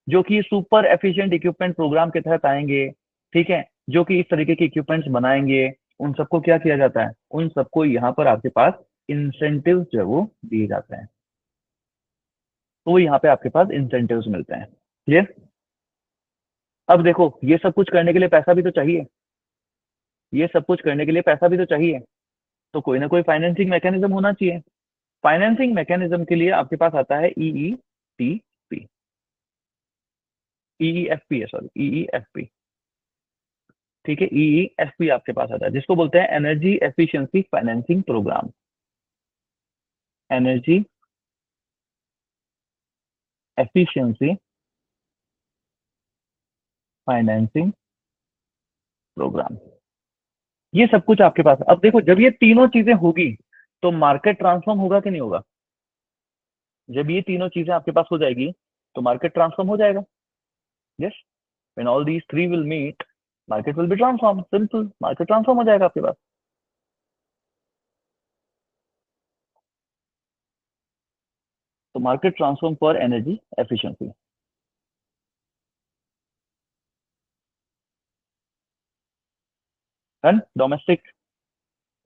जो कि सुपर एफिशिएंट इक्विपमेंट प्रोग्राम के तहत आएंगे, ठीक है, जो कि इस तरीके के इक्विपमेंट्स बनाएंगे, उन सबको क्या किया जाता है, उन सबको यहाँ पर आपके पास इंसेंटिव्स जो है वो दिए जाते हैं। तो यहाँ पे आपके पास इंसेंटिव्स मिलते हैं। क्लियर? अब देखो, ये सब कुछ करने के लिए पैसा भी तो चाहिए, ये सब कुछ करने के लिए पैसा भी तो चाहिए, तो कोई ना कोई फाइनेंसिंग मैकेनिज्म होना चाहिए। फाइनेंसिंग मैकेनिज्म के लिए आपके पास आता है ईईटीपी, ईईएफपी है, सॉरी, ईईएफपी। ठीक है, ईईएफपी आपके पास आता है, जिसको बोलते हैं energy efficiency financing program. Energy efficiency financing program, ये सब कुछ आपके पास है। अब देखो, जब ये तीनों चीजें होगी तो मार्केट ट्रांसफॉर्म होगा कि नहीं होगा? जब ये तीनों चीजें आपके पास हो जाएगी तो मार्केट ट्रांसफॉर्म हो जाएगा। Yes, when all these three will meet, market will be transform, simple, market transform हो जाएगा आपके पास। तो market transform for energy efficiency. And domestic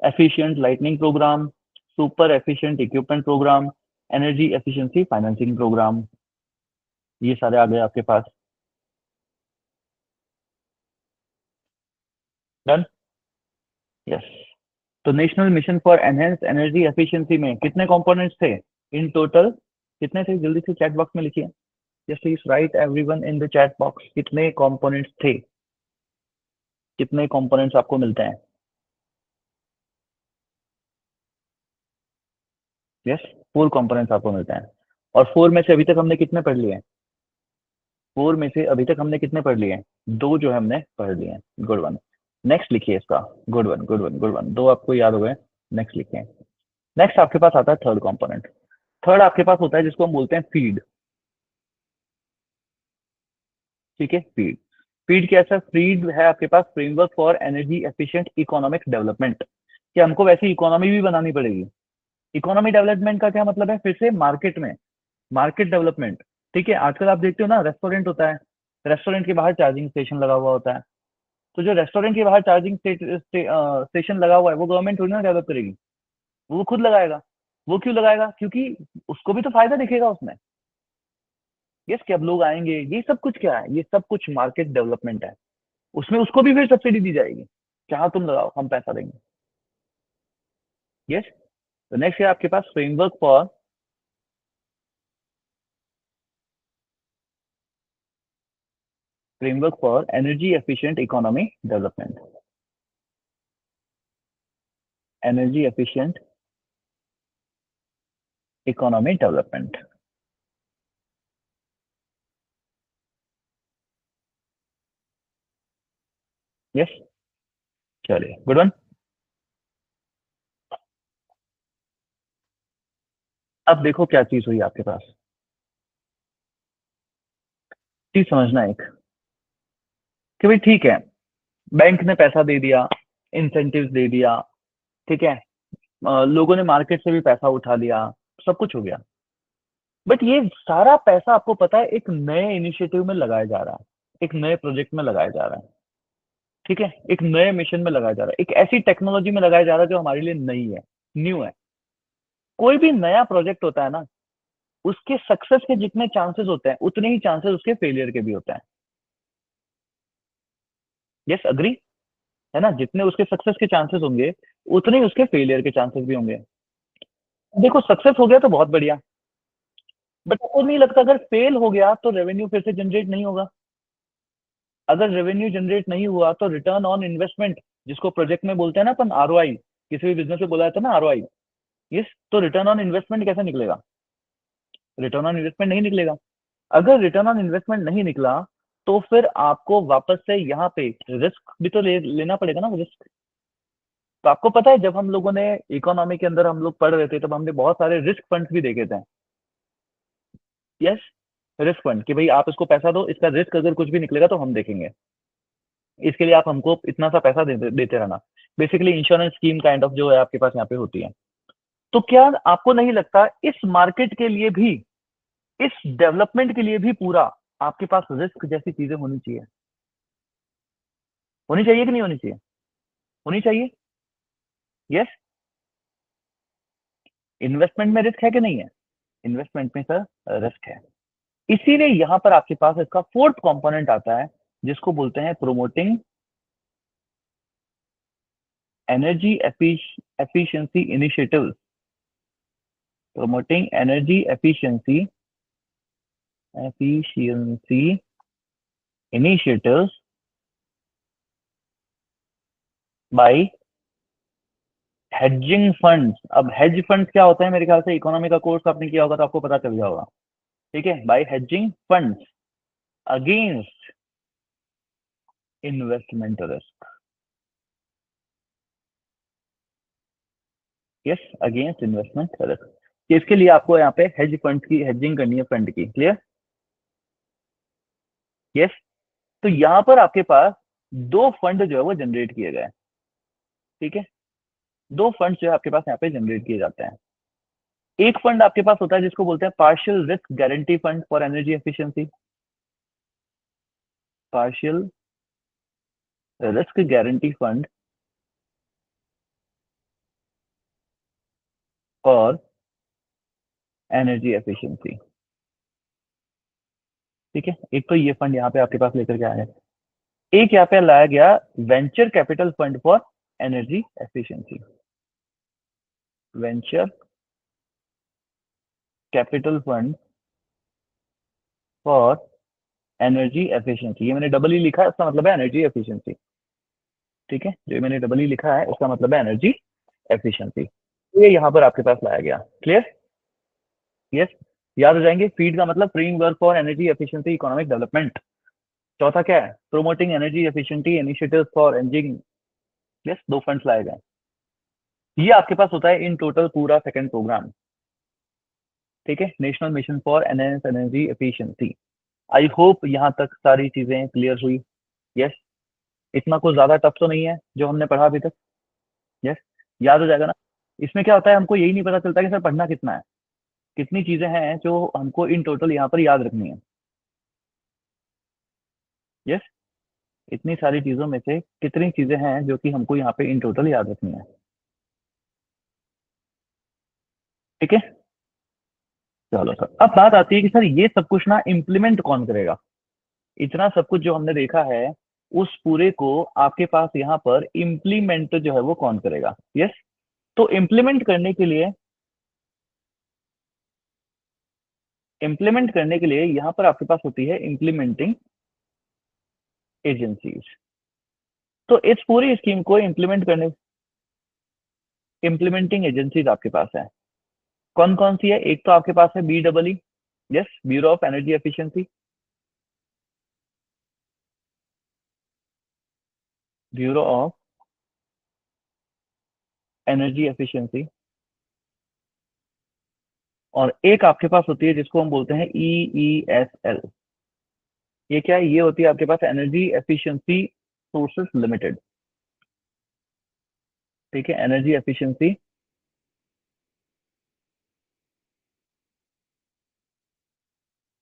efficient lightning program, super efficient equipment program, energy efficiency financing program, ये सारे आ गए आपके पास। डन? यस। तो national mission for enhance energy efficiency में कितने कंपोनेंट्स थे इन टोटल? कितने थे, जल्दी से चैट बॉक्स में लिखिए। Just please right everyone in the chat box, कितने कंपोनेंट्स थे, कितने कंपोनेंट्स आपको मिलते हैं? यस, 4 कंपोनेंट्स आपको मिलते हैं। और 4 में से अभी तक हमने कितने पढ़ लिए हैं? 4 में से अभी तक हमने कितने पढ़ लिए हैं? 2 जो है हमने पढ़ लिए हैं। Good one. नेक्स्ट लिखिए इसका। Good one, good one, good one, 2 आपको याद हो गए। नेक्स्ट लिखिए। नेक्स्ट आपके पास आता है थर्ड कंपोनेंट। थर्ड आपके पास होता है जिसको हम बोलते हैं फीड। ठीक है, फीड। फीड क्या है? फीड है आपके पास framework for energy efficient economic development, कि हमको वैसी इकोनॉमी भी बनानी पड़ेगी। इकोनॉमी डेवलपमेंट का क्या मतलब है? फिर से मार्केट में, मार्केट डेवलपमेंट। ठीक है, आजकल आप देखते हो ना, रेस्टोरेंट होता है, रेस्टोरेंट के बाहर चार्जिंग स्टेशन लगा हुआ होता है। तो जो रेस्टोरेंट के बाहर चार्जिंग स्टेशन लगा हुआ है, वो गवर्नमेंट थोड़ी ना डेवलप करेगी, वो खुद लगाएगा। वो क्यों लगाएगा? क्योंकि उसको भी तो फायदा दिखेगा उसमें। यस, कि अब लोग आएंगे, ये सब कुछ क्या है? ये सब कुछ मार्केट डेवलपमेंट है। उसमें उसको भी फिर सब्सिडी दी जाएगी, जहां तुम लगाओ हम पैसा देंगे। यस। तो नेक्स्ट है आपके पास framework for energy efficient economy development. Energy efficient economy development. Yes, चलिए, गुड वन। अब देखो क्या चीज हुई आपके पास, चीज समझना एक, कि भाई ठीक है, बैंक ने पैसा दे दिया, इंसेंटिव्स दे दिया, ठीक है, लोगों ने मार्केट से भी पैसा उठा लिया, सब कुछ हो गया। बट ये सारा पैसा आपको पता है एक नए इनिशिएटिव में लगाया जा रहा है, एक नए प्रोजेक्ट में लगाया जा रहा है। ठीक है, एक नए मिशन में लगाया जा रहा है, एक ऐसी टेक्नोलॉजी में लगाया जा रहा है जो हमारे लिए नई है, न्यू है। कोई भी नया प्रोजेक्ट होता है ना, उसके सक्सेस के जितने चांसेस होते हैं उतने ही चांसेस उसके फेलियर के भी होते हैं। Yes, agree? है ना, जितने उसके सक्सेस के चांसेस होंगे उतने ही उसके फेलियर के चांसेस भी होंगे। देखो, सक्सेस हो गया तो बहुत बढ़िया, बट आपको नहीं लगता अगर फेल हो गया तो रेवेन्यू फिर से जनरेट नहीं होगा? अगर रेवेन्यू जनरेट नहीं हुआ तो रिटर्न ऑन इन्वेस्टमेंट, जिसको प्रोजेक्ट में बोलते हैं ना अपन आरओआई, किसी भी बिजनेस में बोला जाता है ना आरओआई। यस, तो रिटर्न ऑन इन्वेस्टमेंट कैसे निकलेगा? रिटर्न ऑन इन्वेस्टमेंट नहीं निकलेगा। अगर रिटर्न ऑन इन्वेस्टमेंट नहीं निकला तो फिर आपको वापस से यहाँ पे रिस्क भी तो लेना पड़ेगा ना, रिस्क। तो आपको पता है, जब हम लोगों ने इकोनॉमी के अंदर हम लोग पढ़ रहे थे तब हमने बहुत सारे रिस्क फंड्स भी देखे थे। यस, रिस्क फंड, कि भाई आप इसको पैसा दो, इसका रिस्क अगर कुछ भी निकलेगा तो हम देखेंगे। इसके लिए आप हमको इतना सा पैसा देते रहना। Basically insurance scheme kind of जो है आपके पास यहाँ पे होती है। तो क्या आपको नहीं लगता इस मार्केट के लिए भी, इस डेवलपमेंट के लिए भी पूरा आपके पास रिस्क जैसी चीजें होनी चाहिए? होनी चाहिए कि नहीं होनी चाहिए? होनी चाहिए। यस। इन्वेस्टमेंट में रिस्क है कि नहीं है? इन्वेस्टमेंट में सर रिस्क है। इसीलिए यहां पर आपके पास इसका फोर्थ कंपोनेंट आता है, जिसको बोलते हैं promoting energy efficiency initiatives. promoting energy efficiency initiatives by hedging funds। अब hedge funds क्या होता है? मेरे ख्याल से इकोनॉमी का कोर्स आपने किया होगा तो आपको पता चल गया होगा। ठीक है, by hedging funds against investment risk। Yes, against investment risk. इसके लिए आपको यहाँ पे हेज फंड की हेजिंग करनी है, फंड की। क्लियर? यस। तो यहाँ पर आपके पास दो फंड जो है वो जनरेट किए गए। ठीक है, दो फंड जो है आपके पास यहाँ पे जनरेट किए जाते हैं। एक फंड आपके पास होता है जिसको बोलते हैं partial risk guarantee fund for energy efficiency. Partial risk guarantee fund for energy efficiency. ठीक है, एक तो ये फंड यहाँ पे आपके पास लेकर के आया है। एक यहाँ पे लाया गया venture capital fund for energy efficiency. Venture capital fund for energy efficiency. ये मैंने डबल ई लिखा है, इसका मतलब है एनर्जी एफिशिएंसी। ठीक है, जो मैंने डबल ई लिखा है उसका मतलब है एनर्जी एफिशिएंसी। ये यहाँ पर आपके पास लाया गया। क्लियर? यस। याद हो जाएंगे, फीड का मतलब freeing work for energy efficiency economic development. चौथा क्या है? Promoting energy efficiency initiatives for एनजिंग। यस, दो फंड्स लाए गए। ये आपके पास होता है इन टोटल पूरा सेकंड प्रोग्राम। ठीक है, national mission for enhance energy efficiency. I hope यहाँ तक सारी चीजें क्लियर हुई। यस। इतना कुछ ज्यादा टफ तो नहीं है जो हमने पढ़ा अभी तक। यस, याद हो जाएगा ना। इसमें क्या होता है, हमको यही नहीं पता चलता कि सर पढ़ना कितना है, कितनी चीजें हैं जो हमको इन टोटल यहाँ पर याद रखनी है। यस, इतनी सारी चीजों में से कितनी चीजें हैं जो कि हमको यहाँ पे इन टोटल याद रखनी है। ठीक है, चलो सर, अब बात आती है कि सर ये सब कुछ ना इम्प्लीमेंट कौन करेगा? इतना सब कुछ जो हमने देखा है उस पूरे को आपके पास यहाँ पर इम्प्लीमेंट जो है वो कौन करेगा? यस। तो इम्प्लीमेंट करने के लिए यहाँ पर आपके पास होती है इम्प्लीमेंटिंग एजेंसीज। तो इस पूरी स्कीम को इम्प्लीमेंटिंग एजेंसीज आपके पास है। कौन कौन सी है? एक तो आपके पास है BEE। Yes, bureau of energy efficiency. Bureau of energy efficiency. और एक आपके पास होती है जिसको हम बोलते हैं EESL। ये क्या है? ये होती है आपके पास एनर्जी एफिशिएंसी सोर्सेस लिमिटेड। ठीक है, energy efficiency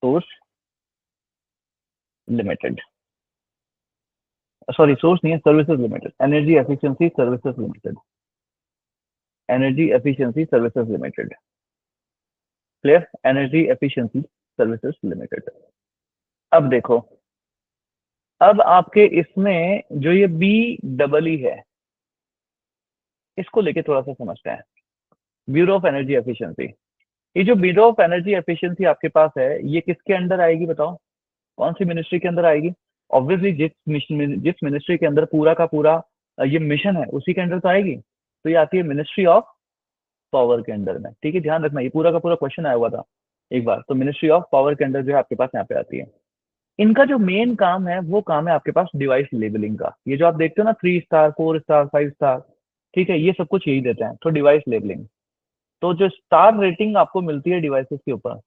source limited. Sorry, source नहीं है, services limited. Energy efficiency services limited. Energy efficiency services limited. Clear? Energy efficiency services limited. अब देखो, अब आपके इसमें जो ये BEE है, इसको लेके थोड़ा सा समझते हैं। Bureau of energy efficiency. ये जो ब्यूरो ऑफ एनर्जी एफिशिएंसी आपके पास है, ये किसके अंडर आएगी बताओ? कौन सी मिनिस्ट्री के अंदर आएगी? ऑब्वियसली जिस मिनिस्ट्री के अंदर पूरा का पूरा ये मिशन है उसी के अंदर तो आएगी। तो ये आती है मिनिस्ट्री ऑफ पावर के अंडर में। ठीक है, ध्यान रखना, ये पूरा का पूरा क्वेश्चन आया हुआ था एक बार। तो मिनिस्ट्री ऑफ पावर के अंदर जो है आपके पास यहाँ पे आती है। इनका जो मेन काम है वो काम है आपके पास डिवाइस लेबलिंग का। ये जो आप देखते हो ना, 3 स्टार 4 स्टार 5 स्टार, ठीक है, ये सब कुछ यही देते हैं। तो डिवाइस लेबलिंग, तो जो स्टार रेटिंग आपको मिलती है डिवाइसेस के ऊपर,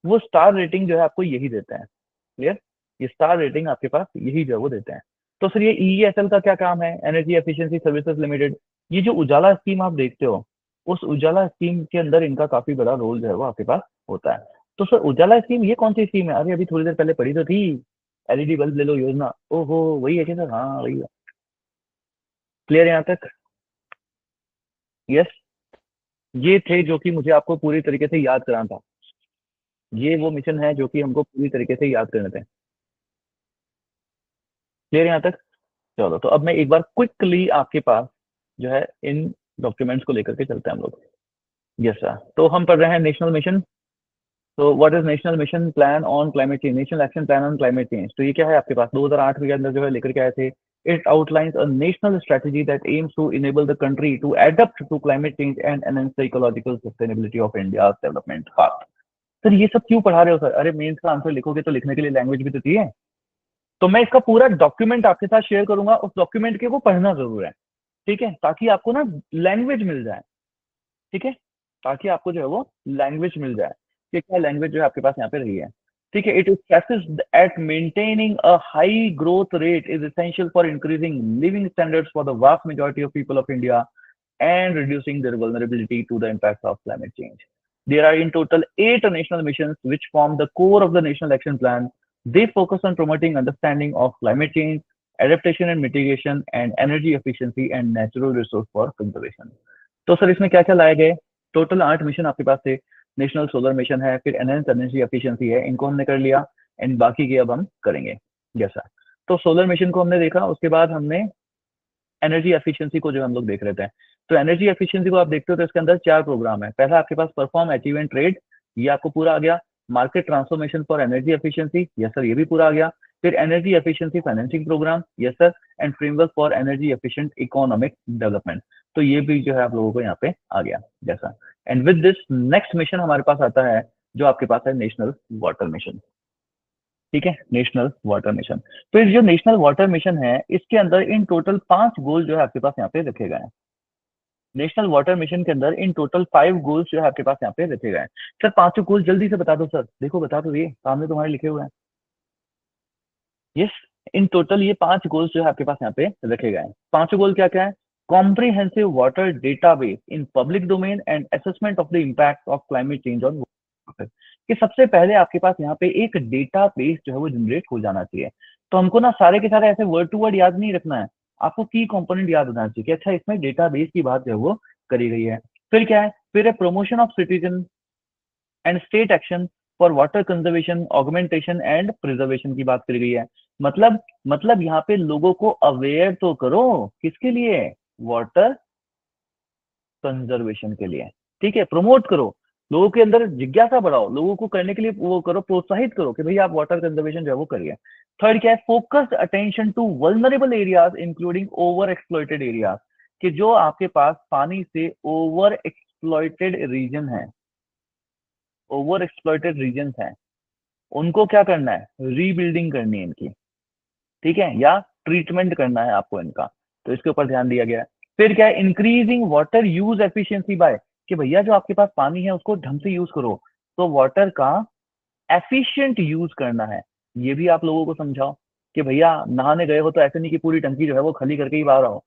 वो स्टार रेटिंग जो है आपको यही देते हैं। क्लियर? ये स्टार रेटिंग आपके पास यही जो है वो देते हैं। तो सर ये ईईएसएल का क्या काम है, एनर्जी एफिशिएंसी सर्विसेज लिमिटेड। ये जो उजाला स्कीम आप देखते हो, उस उजाला स्कीम के अंदर इनका काफी बड़ा रोल जो है वो आपके पास होता है। तो सर उजाला स्कीम ये कौन सी स्कीम है, अरे अभी थोड़ी देर पहले पढ़ी तो थी, एलईडी बल्ब ले लो योजना। ओहो वही है क्या सर, हाँ वही है। क्लियर यहाँ तक। यस। ये थे जो कि मुझे आपको पूरी तरीके से याद कराना था। ये वो मिशन है जो कि हमको पूरी तरीके से याद करने थे। क्लियर यहाँ तक। चलो तो अब मैं एक बार क्विकली आपके पास जो है इन डॉक्यूमेंट्स को लेकर के चलते हैं हम लोग। यस सर, तो हम पढ़ रहे हैं नेशनल मिशन। तो what is national mission plan on climate change, national action plan on climate change. तो ये क्या है आपके पास 2008 के अंदर जो है लेकर के आए थे। It outlines a national strategy that aims to enable the country to adapt to climate change and enhance the ecological sustainability of India development path. Sir ये सब क्यों पढ़ा रहे हो सर, अरे मेंस का आंसर लिखोगे तो लिखने के लिए लैंग्वेज भी तो चाहिए। तो मैं इसका पूरा डॉक्यूमेंट आपके साथ शेयर करूंगा, उस डॉक्यूमेंट के को पढ़ना जरूर है। ठीक है, ताकि आपको ना लैंग्वेज मिल जाए। ठीक है, ताकि आपको जो है वो लैंग्वेज मिल जाए कि क्या लैंग्वेज जो है आपके पास यहाँ पे रही है। ठीक है, it stresses at maintaining a high growth rate is essential for increasing living standards for the vast majority of people of India and reducing their vulnerability to the impacts of climate change. There are in total 8 national missions which form the core of the National Action Plan. They focus on promoting understanding of climate change, adaptation and mitigation, and energy efficiency and natural resource for conservation. तो sir इसमें क्या क्या लाए गए, total 8 mission आपके पास थे। National solar mission है, फिर एनहेंस एनर्जी एफिशिएंसी है, इनको हमने कर लिया एंड बाकी के अब हम करेंगे। जैसा तो सोलर मिशन को हमने देखा, उसके बाद हमने एनर्जी एफिशिएंसी को जो हम लोग देख रहे थे। तो एनर्जी एफिशिएंसी को आप देखते हो तो इसके अंदर 4 प्रोग्राम है। पहला आपके पास परफॉर्म अचीव एंड ट्रेड, ये आपको पूरा आ गया। Market transformation for energy efficiency, yes sir ये भी पूरा आ गया। फिर energy efficiency financing program, yes sir. And framework for energy efficient economic development, तो ये भी जो है आप लोगों को यहाँ पे आ गया जैसा। And with this next mission हमारे पास आता है जो आपके पास है नेशनल वाटर मिशन। ठीक है, नेशनल वाटर मिशन। तो ये जो नेशनल वाटर मिशन है इसके अंदर इन टोटल 5 गोल जो है आपके पास यहाँ पे रखे गए हैं। नेशनल वाटर मिशन के अंदर इन टोटल 5 गोल्स जो है आपके पास यहाँ पे रखे गए हैं। सर पांचों गोल जल्दी से बता दो सर, देखो बता दो, ये सामने तुम्हारे लिखे हुए हैं। यस, इन टोटल ये 5 गोल्स जो है आपके पास यहाँ पे रखे गए हैं। पांचों गोल क्या क्या है, comprehensive water database in public domain and assessment of the impact of climate change on water. कि सबसे पहले आपके पास यहाँ पे एक डेटा बेस जो है वो जनरेट हो जाना चाहिए। तो हमको ना सारे के सारे ऐसे वर्ड टू वर्ड याद नहीं रखना है, आपको की कंपोनेंट याद होना चाहिए कि अच्छा इसमें डेटा बेस की बात जो है वो करी गई है। फिर क्या है, फिर है promotion of citizen and state action for water conservation augmentation and preservation की बात करी गई है। मतलब यहाँ पे लोगों को अवेयर तो करो, किसके लिए, वाटर कंजर्वेशन के लिए। ठीक है, प्रमोट करो, लोगों के अंदर जिज्ञासा बढ़ाओ, लोगों को करने के लिए वो करो, प्रोत्साहित करो कि भैया आप वाटर कंजर्वेशन जो है वो करिए। थर्ड क्या है, focused attention to vulnerable areas including over exploited areas, कि जो आपके पास पानी से ओवर एक्सप्लॉइटेड रीजन है, ओवर एक्सप्लॉइटेड रीजन है, उनको क्या करना है, रीबिल्डिंग करनी है इनकी। ठीक है, या ट्रीटमेंट करना है आपको इनका, तो इसके ऊपर ध्यान दिया गया है। फिर क्या है, increasing water use efficiency by, कि भैया जो आपके पास पानी है उसको ढंग से यूज करो, तो वाटर का एफिशिएंट यूज करना है। ये भी आप लोगों को समझाओ कि भैया नहाने गए हो तो ऐसे नहीं कि पूरी टंकी जो है वो खाली करके ही बाहर आओ।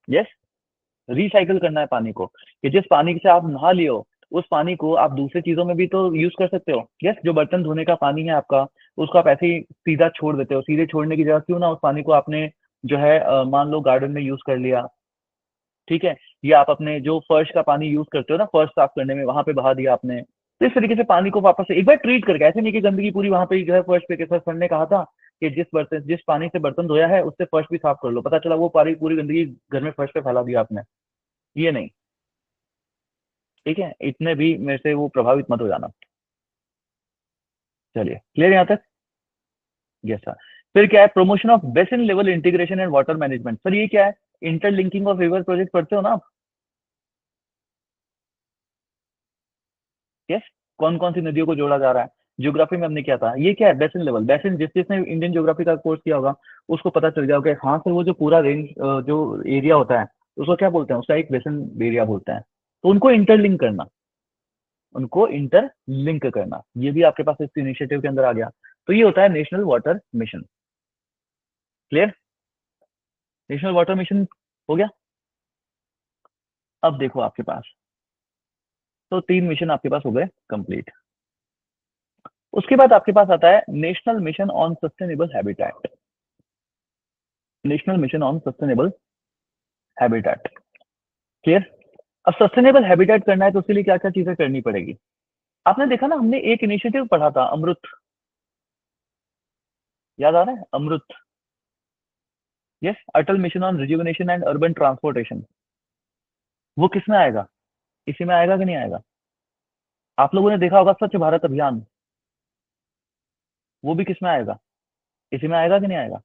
यस, रिसाइकल करना है पानी को, कि जिस पानी से आप नहा लियो उस पानी को आप दूसरी चीजों में भी तो यूज कर सकते हो। यस, जो बर्तन धोने का पानी है आपका, उसको आप ऐसे ही सीधा छोड़ देते हो, सीधे छोड़ने की जगह क्यों ना उस पानी को आपने जो है मान लो गार्डन में यूज कर लिया। ठीक है, या आप अपने जो फर्श का पानी यूज करते हो ना फर्श साफ करने में, वहां पे बहा दिया आपने। तो इस तरीके से पानी को वापस से एक बार ट्रीट करके, ऐसे नहीं कि गंदगी पूरी वहां पे जो है फर्श पे, के सर ने कहा था कि जिस पानी से बर्तन धोया है उससे फर्श भी साफ कर लो, पता चला वो पूरी गंदगी घर में फर्श पे फैला दिया आपने। ये नहीं। ठीक है, इतने भी मेरे से वो प्रभावित मत हो जाना। चलिए, क्लियर यहाँ तक। Yes sir. फिर क्या है, promotion of basin level integration and water management. Sir ये क्या है, इंटरलिंकिंग ऑफ रिवर प्रोजेक्ट पढ़ते हो ना आप। यस, कौन कौन सी नदियों को जोड़ा जा रहा है, ज्योग्राफी में हमने किया था। ये क्या है, बेसिन लेवल, बेसिन जिस जिसने इंडियन ज्योग्राफी का कोर्स किया होगा उसको पता चल गया होगा हाँ सर, वो जो पूरा रेंज जो एरिया होता है उसको क्या बोलते हैं, उसका एक बेसिन एरिया बोलते हैं। तो उनको इंटरलिंक करना, उनको इंटरलिंक करना, ये भी आपके पास इस इनिशिएटिव के अंदर आ गया। तो ये होता है national water mission. Clear. National water mission हो गया। अब देखो आपके पास तो 3 मिशन आपके पास हो गए कंप्लीट। उसके बाद आपके पास आता है national mission on sustainable habitat. National mission on sustainable habitat, clear. अब सस्टेनेबल हैबिटेट करना है तो उसके लिए क्या क्या चीजें करनी पड़ेगी। आपने देखा ना, हमने एक इनिशिएटिव पढ़ा था अमृत, याद आ रहा है Amrut? Yes, Atal mission on rejuvenation and urban transportation. वो किस में आएगा? इसी में आएगा कि नहीं आएगा? आप लोगों ने देखा होगा स्वच्छ भारत अभियान, वो भी किस में आएगा? इसी में आएगा कि नहीं आएगा?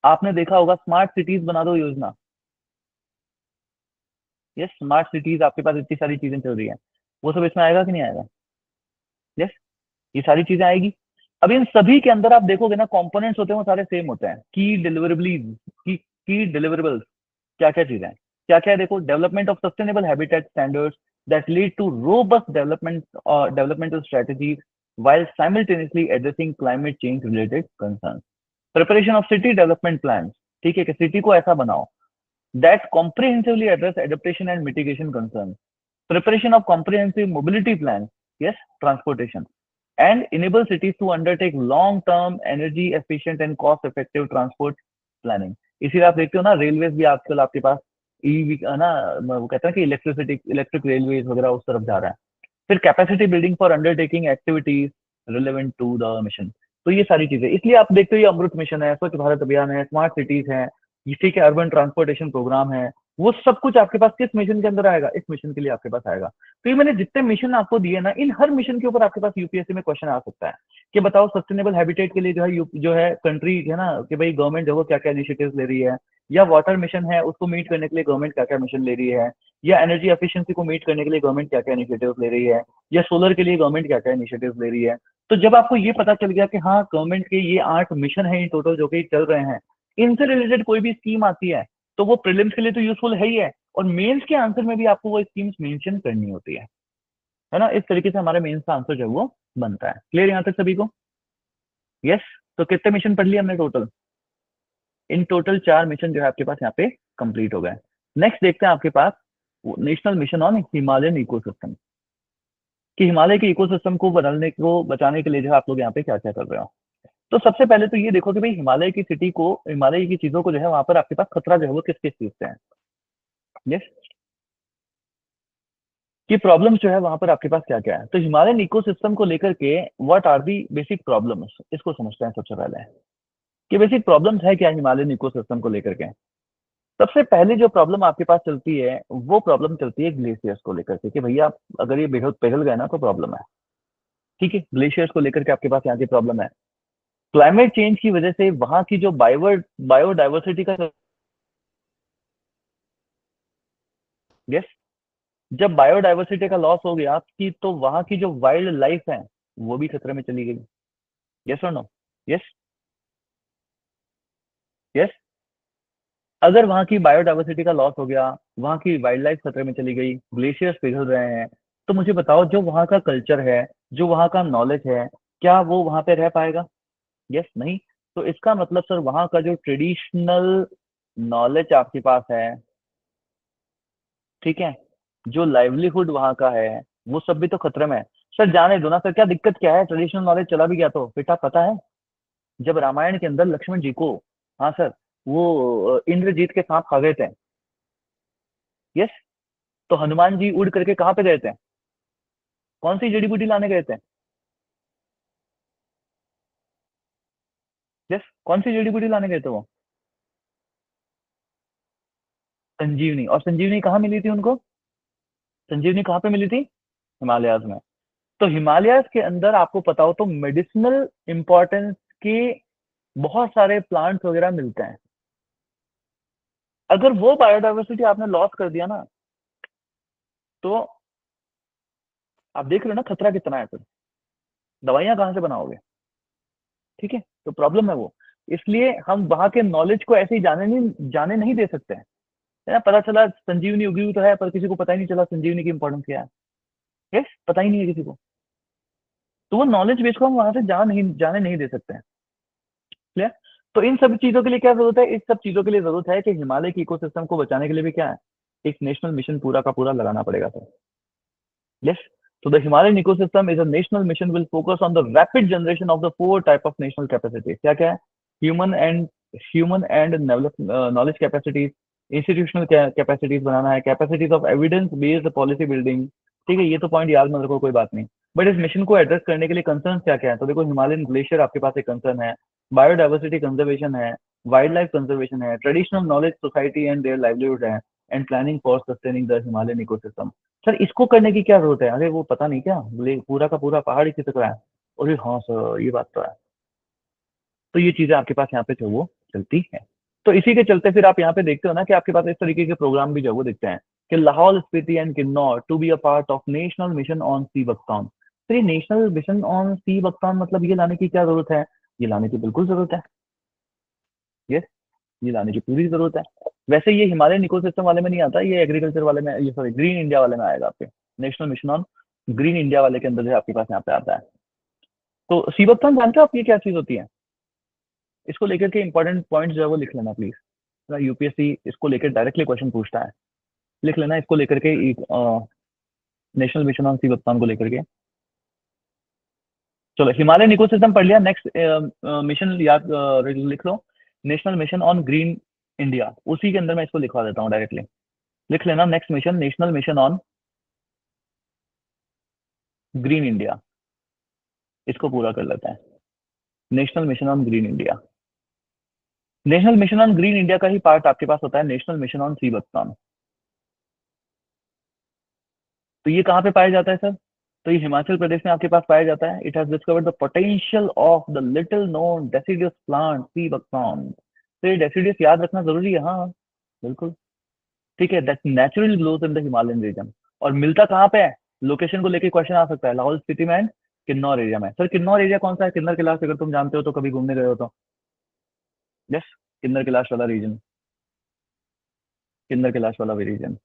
आपने देखा होगा स्मार्ट सिटीज बना दो योजना। यस, स्मार्ट सिटीज, आपके पास इतनी सारी चीजें चल रही है, वो सब इसमें आएगा कि नहीं आएगा? यस, ये सारी चीजें आएगी। अब इन सभी के अंदर आप देखोगे ना, कंपोनेंट्स होते हैं वो सारे सेम होते हैं। की डिलीवरेबलीज, की डिलीवरेबल्स क्या क्या चीजें हैं, क्या क्या है देखो। Development of sustainable habitat standards that lead to robust developmental strategies while simultaneously addressing climate change related concerns. Preparation of city development plans, ठीक है, कि सिटी को ऐसा बनाओ that comprehensively address adaptation and mitigation concerns. Preparation of comprehensive mobility plans, yes, transportation, and enable cities to undertake long-term, energy-efficient and cost-effective transport planning. इसीलिए आप देखते हो ना, रेलवेज भी आजकल आपके पास ईवी ना, वो कहते हैं कि इलेक्ट्रिक रेलवेज वगैरह उस तरफ जा रहा है। फिर capacity building for undertaking activities relevant to the mission. तो ये सारी चीजें, इसलिए आप देखते हो ये अमृत मिशन है, स्वच्छ भारत अभियान है, स्मार्ट सिटीज है, ये ठीक है, अर्बन ट्रांसपोर्टेशन प्रोग्राम है, वो सब कुछ आपके पास किस मिशन के अंदर आएगा? इस मिशन के लिए आपके पास आएगा। तो ये मैंने जितने मिशन आपको दिए ना, इन हर मिशन के ऊपर आपके पास यूपीएससी में क्वेश्चन आ सकता है कि बताओ सस्टेनेबल हैबिटेट के लिए जो है कंट्री है ना, कि भाई गवर्नमेंट जो क्या क्या इनिशिएटिव्स ले रही है, या वाटर मिशन है उसको मीट करने के लिए गवर्नमेंट क्या क्या मिशन ले रही है, या एनर्जी एफिशिएंसी को मीट करने के लिए गवर्नमेंट क्या क्या इनिशिएटिव्स ले रही है, या सोलर के लिए गवर्नमेंट क्या क्या इनिशिएटिव्स ले रही है। तो जब आपको ये पता चल गया कि हाँ गवर्नमेंट के ये 8 मिशन है इन टोटल जो कि चल रहे हैं, इनसे रिलेटेड कोई भी स्कीम आती है तो वो प्रीलिम्स के लिए तो यूजफुल है ही है, और मेंस के आंसर में भी आपको वो स्कीम्स मेंशन करनी होती है ना। इस तरीके से हमारे मेंस का आंसर जो है वो बनता है। क्लियर यहाँ तक सभी को? यस। तो कितने मिशन पढ़ लिए हमने टोटल? इन टोटल 4 मिशन जो है आपके पास यहाँ पे कंप्लीट हो गए। नेक्स्ट देखते हैं आपके पास national mission on Himalayan ecosystem, कि हिमालय के इकोसिस्टम को बदलने को बचाने के लिए जो है आप लोग यहाँ पे क्या क्या कर रहे हो। तो सबसे पहले तो ये देखो कि भाई हिमालय की सिटी को, हिमालय की चीजों को जो है वहां पर आपके पास खतरा जो है वो किस किस चीज से है। यस, कि प्रॉब्लम्स जो है वहां पर आपके पास क्या क्या है। तो हिमालयन इकोसिस्टम को लेकर के what are the basic problems, इसको समझते हैं सबसे पहले, कि बेसिक प्रॉब्लम्स है क्या हिमालयन इकोसिस्टम को लेकर के। सबसे पहले जो प्रॉब्लम आपके पास चलती है वो प्रॉब्लम चलती है ग्लेशियर्स को लेकर के, कि भैया अगर ये पिघल गए ना तो प्रॉब्लम है। ठीक है, ग्लेशियर्स को लेकर के आपके पास यहाँ की प्रॉब्लम है। क्लाइमेट चेंज की वजह से वहां की जो बायोडाइवर्सिटी का, यस, जब बायोडाइवर्सिटी का लॉस हो गया आपकी, तो वहां की जो वाइल्ड लाइफ है वो भी खतरे में चली गई। यस और नो? Yes, yes. अगर वहां की बायोडाइवर्सिटी का लॉस हो गया, वहां की वाइल्ड लाइफ खतरे में चली गई, ग्लेशियर्स पिघल रहे हैं, तो मुझे बताओ जो वहां का कल्चर है, जो वहां का नॉलेज है, क्या वो वहां पे रह पाएगा? यस, नहीं। तो इसका मतलब सर वहां का जो ट्रेडिशनल नॉलेज आपके पास है, ठीक है, जो लाइवलीहुड वहां का है, वो सब भी तो खतरे में है। सर जाने दो ना सर, क्या दिक्कत क्या है, ट्रेडिशनल नॉलेज चला भी गया तो बेटा पता है, जब रामायण के अंदर लक्ष्मण जी को, हाँ सर, वो इंद्रजीत के सांप खा गए थे, यस, तो हनुमान जी उड़ करके कहाँ पे गए थे? कौन सी जड़ी बूटी लाने गए थे? यस, कौन सी जड़ी बूटी लाने गए थे वो? संजीवनी। और संजीवनी कहाँ मिली थी उनको? संजीवनी कहाँ पे मिली थी? हिमालयाज में। तो हिमालयाज के अंदर आपको पता हो तो मेडिसिनल इंपॉर्टेंस के बहुत सारे प्लांट्स वगैरह मिलते हैं। अगर वो बायोडाइवर्सिटी आपने लॉस कर दिया ना, तो आप देख रहे हो ना खतरा कितना है। फिर दवाइयां कहाँ से बनाओगे? ठीक है, तो प्रॉब्लम है वो। इसलिए हम वहां के नॉलेज को ऐसे ही जाने नहीं दे सकते हैं, है ना। पता चला संजीवनी उगी हुई तो है, पर किसी को पता ही नहीं चला संजीवनी की इंपॉर्टेंस क्या है। यस, पता ही नहीं है किसी को। तो वो नॉलेज बेस को हम वहां से जाने नहीं दे सकते हैं। क्लियर? तो इन सब चीजों के लिए क्या जरूरत है, इस सब चीजों के लिए जरूरत है कि हिमालय की इकोसिस्टम को बचाने के लिए भी क्या है, एक नेशनल मिशन पूरा का पूरा लगाना पड़ेगा sir. Yes. So the Himalayan ecosystem is a national mission will focus on the rapid generation of the four type of national capacities. क्या क्या है? Human and knowledge capacities, institutional capacities बनाना है, capacities of evidence based policy building. ठीक है, ये तो point याद मत रखो, कोई बात नहीं। बट इस मिशन को एड्रेस करने के लिए कंसर्न क्या क्या है, तो देखो हिमालयन ग्लेशियर आपके पास एक कंसर्न है, बायोडाइवर्सिटी कंजर्वेशन है, वाइल्ड लाइफ कंजर्वेशन है, traditional knowledge society and their livelihood है, and planning for sustaining the Himalayan ecosystem. Sir इसको करने की क्या जरूरत है, अरे वो पता नहीं क्या बोले पूरा का पूरा पहाड़ ही खिसक रहा है। अरे हाँ सर ये बात तो है। तो ये चीजें आपके पास यहाँ पे जो वो चलती है। तो इसी के चलते फिर आप यहाँ पे देखते हो ना कि आपके पास इस तरीके के प्रोग्राम भी जो वो दिखते हैं कि Lahaul Spiti and Kinnaur to be a part of national mission on sea buckthorn. तो ये national mission on sea buckthorn मतलब ये लाने की क्या जरूरत है, ये लाने की बिल्कुल जरूरत है। ये ये लाने की पूरी जरूरत है। वैसे ये हिमालयन इकोसिस्टम वाले में नहीं आता, ये एग्रीकल्चर वाले में, ये सॉरी ग्रीन इंडिया वाले में आएगा आपके, national mission on green India वाले के अंदर जो है आपके पास यहाँ पे आता है। तो सीबकथॉर्न जानते हो आप ये क्या चीज होती है, इसको लेकर के इंपॉर्टेंट पॉइंट जो है वो लिख लेना प्लीज। यूपीएससी इसको लेकर डायरेक्टली क्वेश्चन पूछता है, लिख लेना इसको लेकर के, नेशनल मिशन ऑन सीबकथॉर्न को लेकर के। चलो हिमालयन इकोसिस्टम पढ़ लिया, नेक्स्ट मिशन याद लिख लो, national mission on green India, उसी के अंदर मैं इसको लिखवा देता हूँ डायरेक्टली। लिख लेना next mission, national mission on green India, इसको पूरा कर लेते हैं। National mission on green India, national mission on green India का ही पार्ट आपके पास होता है national mission on sea buckthorn. तो ये कहाँ पे पाया जाता है सर, तो ये हिमाचल प्रदेश में आपके पास पाया जाता है। It has discovered the potential of the little known deciduous plant C buckthorn. तो ये डेसिडियस याद रखना जरूरी है, हाँ बिल्कुल। ठीक है, that naturally grows in the Himalayan region. और मिलता कहाँ पे है, लोकेशन को लेके क्वेश्चन आ सकता है, लाहौल स्पीति में एंड किन्नौर एरिया में। सर किन्नौर एरिया कौन सा है, किन्नर कैलाश अगर तुम जानते हो तो, कभी घूमने गए हो तो। यस, किन्नर कैलाश वाला रीजन, किन्नर कैलाश वाला रीजन।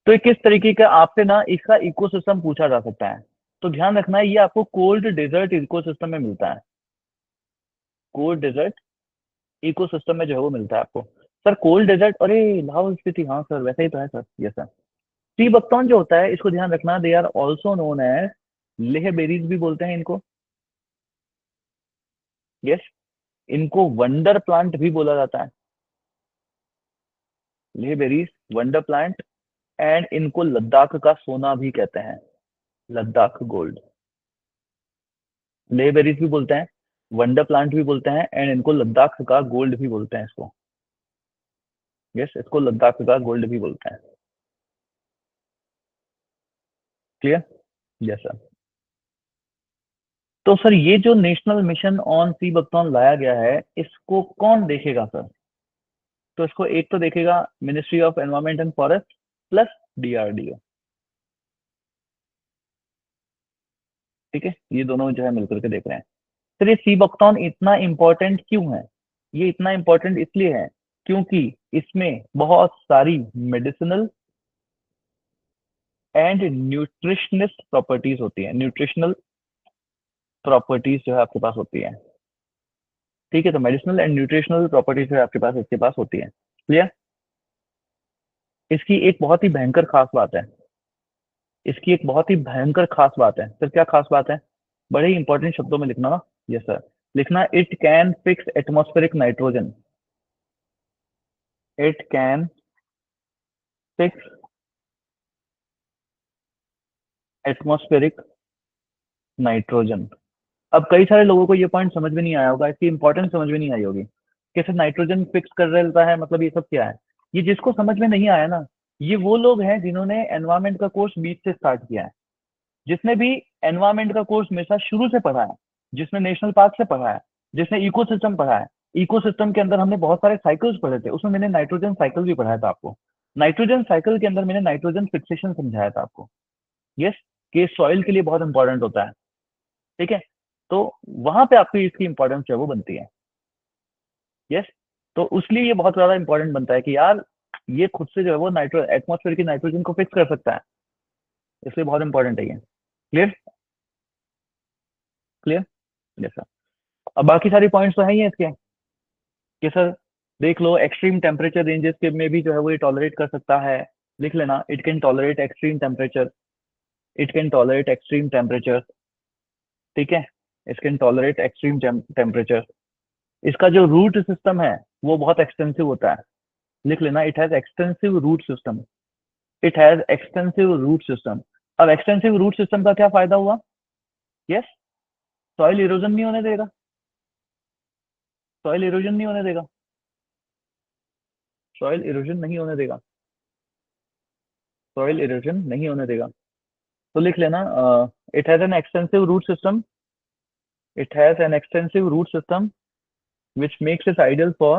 तो ये किस तरीके का आपसे ना इसका इकोसिस्टम पूछा जा सकता है, तो ध्यान रखना है ये आपको कोल्ड डेजर्ट इकोसिस्टम में मिलता है, कोल्ड डेजर्ट इकोसिस्टम में जो है वो मिलता है आपको। सर कोल्ड डेजर्ट, अरे लाहौल स्पीति, हाँ सर वैसे ही तो है sir, yes sir. Sea buckthorn जो होता है इसको ध्यान रखना, they are also known as Leh berries भी बोलते हैं इनको। यस, इनको वंडर प्लांट भी बोला जाता है, Leh berries wonder plant. And इनको लद्दाख का सोना भी कहते हैं, लद्दाख गोल्ड। ले बेरीज भी बोलते हैं, वंडर प्लांट भी बोलते हैं, एंड इनको लद्दाख का गोल्ड भी बोलते हैं इसको। यस, इसको लद्दाख का गोल्ड भी बोलते हैं। Clear, yes sir. तो सर ये जो national mission on sea buckthorn लाया गया है, इसको कौन देखेगा सर, तो इसको एक तो देखेगा ministry of environment and forest plus DRDO. ठीक है, ये दोनों जो है मिलकर के देख रहे हैं। सर ये सी बकथॉर्न इतना इंपॉर्टेंट क्यों है, ये इतना इंपॉर्टेंट इसलिए है क्योंकि इसमें बहुत सारी मेडिसिनल एंड न्यूट्रिशनिस्ट प्रॉपर्टीज होती है, न्यूट्रिशनल प्रॉपर्टीज जो है आपके पास होती है। ठीक है, तो मेडिसिनल एंड न्यूट्रिशनल प्रॉपर्टीज जो है आपके पास इसके पास होती है। क्लियर, इसकी एक बहुत ही भयंकर खास बात है, इसकी एक बहुत ही भयंकर खास बात है सर, क्या खास बात है, बड़े ही इंपॉर्टेंट शब्दों में लिखना ना। यस सर, लिखना, it can fix atmospheric nitrogen, it can fix atmospheric nitrogen. अब कई सारे लोगों को ये पॉइंट समझ में नहीं आया होगा, इसकी इंपॉर्टेंस समझ में नहीं आई होगी, कैसे नाइट्रोजन फिक्स कर रहता है, मतलब ये सब क्या है। ये जिसको समझ में नहीं आया ना, ये वो लोग हैं जिन्होंने एनवायरमेंट का कोर्स बीच से स्टार्ट किया है। जिसने भी एनवायरमेंट का कोर्स हमेशा शुरू से पढ़ा है, जिसने नेशनल पार्क से पढ़ा है, जिसने इकोसिस्टम पढ़ा है, इकोसिस्टम के अंदर हमने बहुत सारे साइकिल्स पढ़े थे, उसमें मैंने नाइट्रोजन साइकिल भी पढ़ाया था आपको। नाइट्रोजन साइकिल के अंदर मैंने नाइट्रोजन फिक्सेशन समझाया था आपको। यस, कि सॉइल के लिए बहुत इंपॉर्टेंट होता है। ठीक है, तो वहां पे आपकी इसकी इंपॉर्टेंस जो है वो बनती है। यस, तो उसलिए ये बहुत ज्यादा इंपॉर्टेंट बनता है कि यार ये खुद से जो है वो नाइट्रो एटमोसफेयर की नाइट्रोजन को फिक्स कर सकता है, इसलिए बहुत इंपॉर्टेंट है ये। Clear, clear, yes sir. अब बाकी सारी पॉइंट्स तो है ही है इसके, कि सर देख लो एक्सट्रीम टेम्परेचर रेंजेस के में भी जो है वो ये टॉलरेट कर सकता है। लिख लेना, it can tolerate extreme temperature, it can tolerate extreme temperature. ठीक है, it can tolerate extreme temperature. इसका जो रूट सिस्टम है वो बहुत एक्सटेंसिव होता है। लिख लेना, it has extensive root system, it has extensive root system. अब एक्सटेंसिव रूट सिस्टम का क्या फायदा हुआ? यस, सॉइल इरोजन नहीं होने देगा, सॉइल इरोजन नहीं होने देगा, सॉइल इरोजन नहीं होने देगा, सॉइल इरोजन नहीं होने देगा। तो लिख लेना, it has an extensive root system, it has an extensive root system which makes it ideal for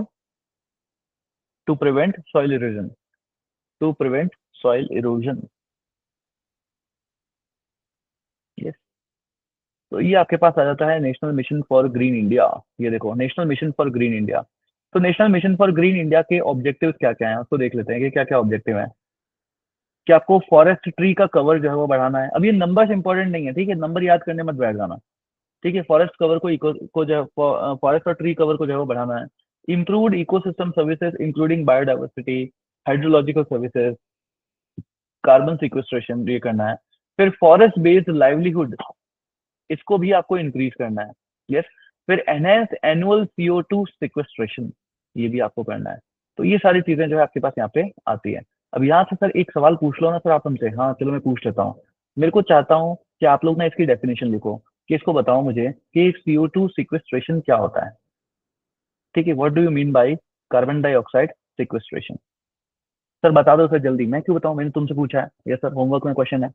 to prevent soil erosion, to prevent soil erosion। yes, तो ये आपके पास आ जाता है national mission for green India. ये देखो, national mission for green India. तो national mission for green India के ऑब्जेक्टिव्स क्या क्या हैं उसको देख लेते हैं कि क्या क्या ऑब्जेक्टिव है। कि आपको फॉरेस्ट ट्री का कवर जो है वो बढ़ाना है। अब ये नंबर्स इंपॉर्टेंट नहीं है, ठीक है, नंबर याद करने मत बैठ जाना। ठीक है, फॉरेस्ट कवर को को जो है फॉरेस्ट और ट्री कवर को जो है वो बढ़ाना है। Improved ecosystem services including biodiversity, hydrological services, carbon sequestration ये करना है। फिर फॉरेस्ट बेस्ड लाइवलीहुड, इसको भी आपको इंक्रीज करना है। यस, फिर एनहेंस एनुअल CO2 सिक्वेस्ट्रेशन, ये भी आपको करना है। तो ये सारी चीजें जो है आपके पास यहाँ पे आती है। अब यहाँ से सर एक सवाल पूछ लो ना सर आप हमसे। हाँ चलो मैं पूछ लेता हूँ। मेरे को चाहता हूँ कि आप लोग ना इसकी डेफिनेशन लिखो, कि इसको बताओ मुझे कि CO2 सिक्वेस्ट्रेशन क्या होता है। ठीक है, what do you mean by carbon dioxide sequestration? Sir बता दो सर जल्दी, मैं क्यों बताऊं, मैंने तुमसे पूछा है, ये सर होमवर्क में क्वेश्चन है।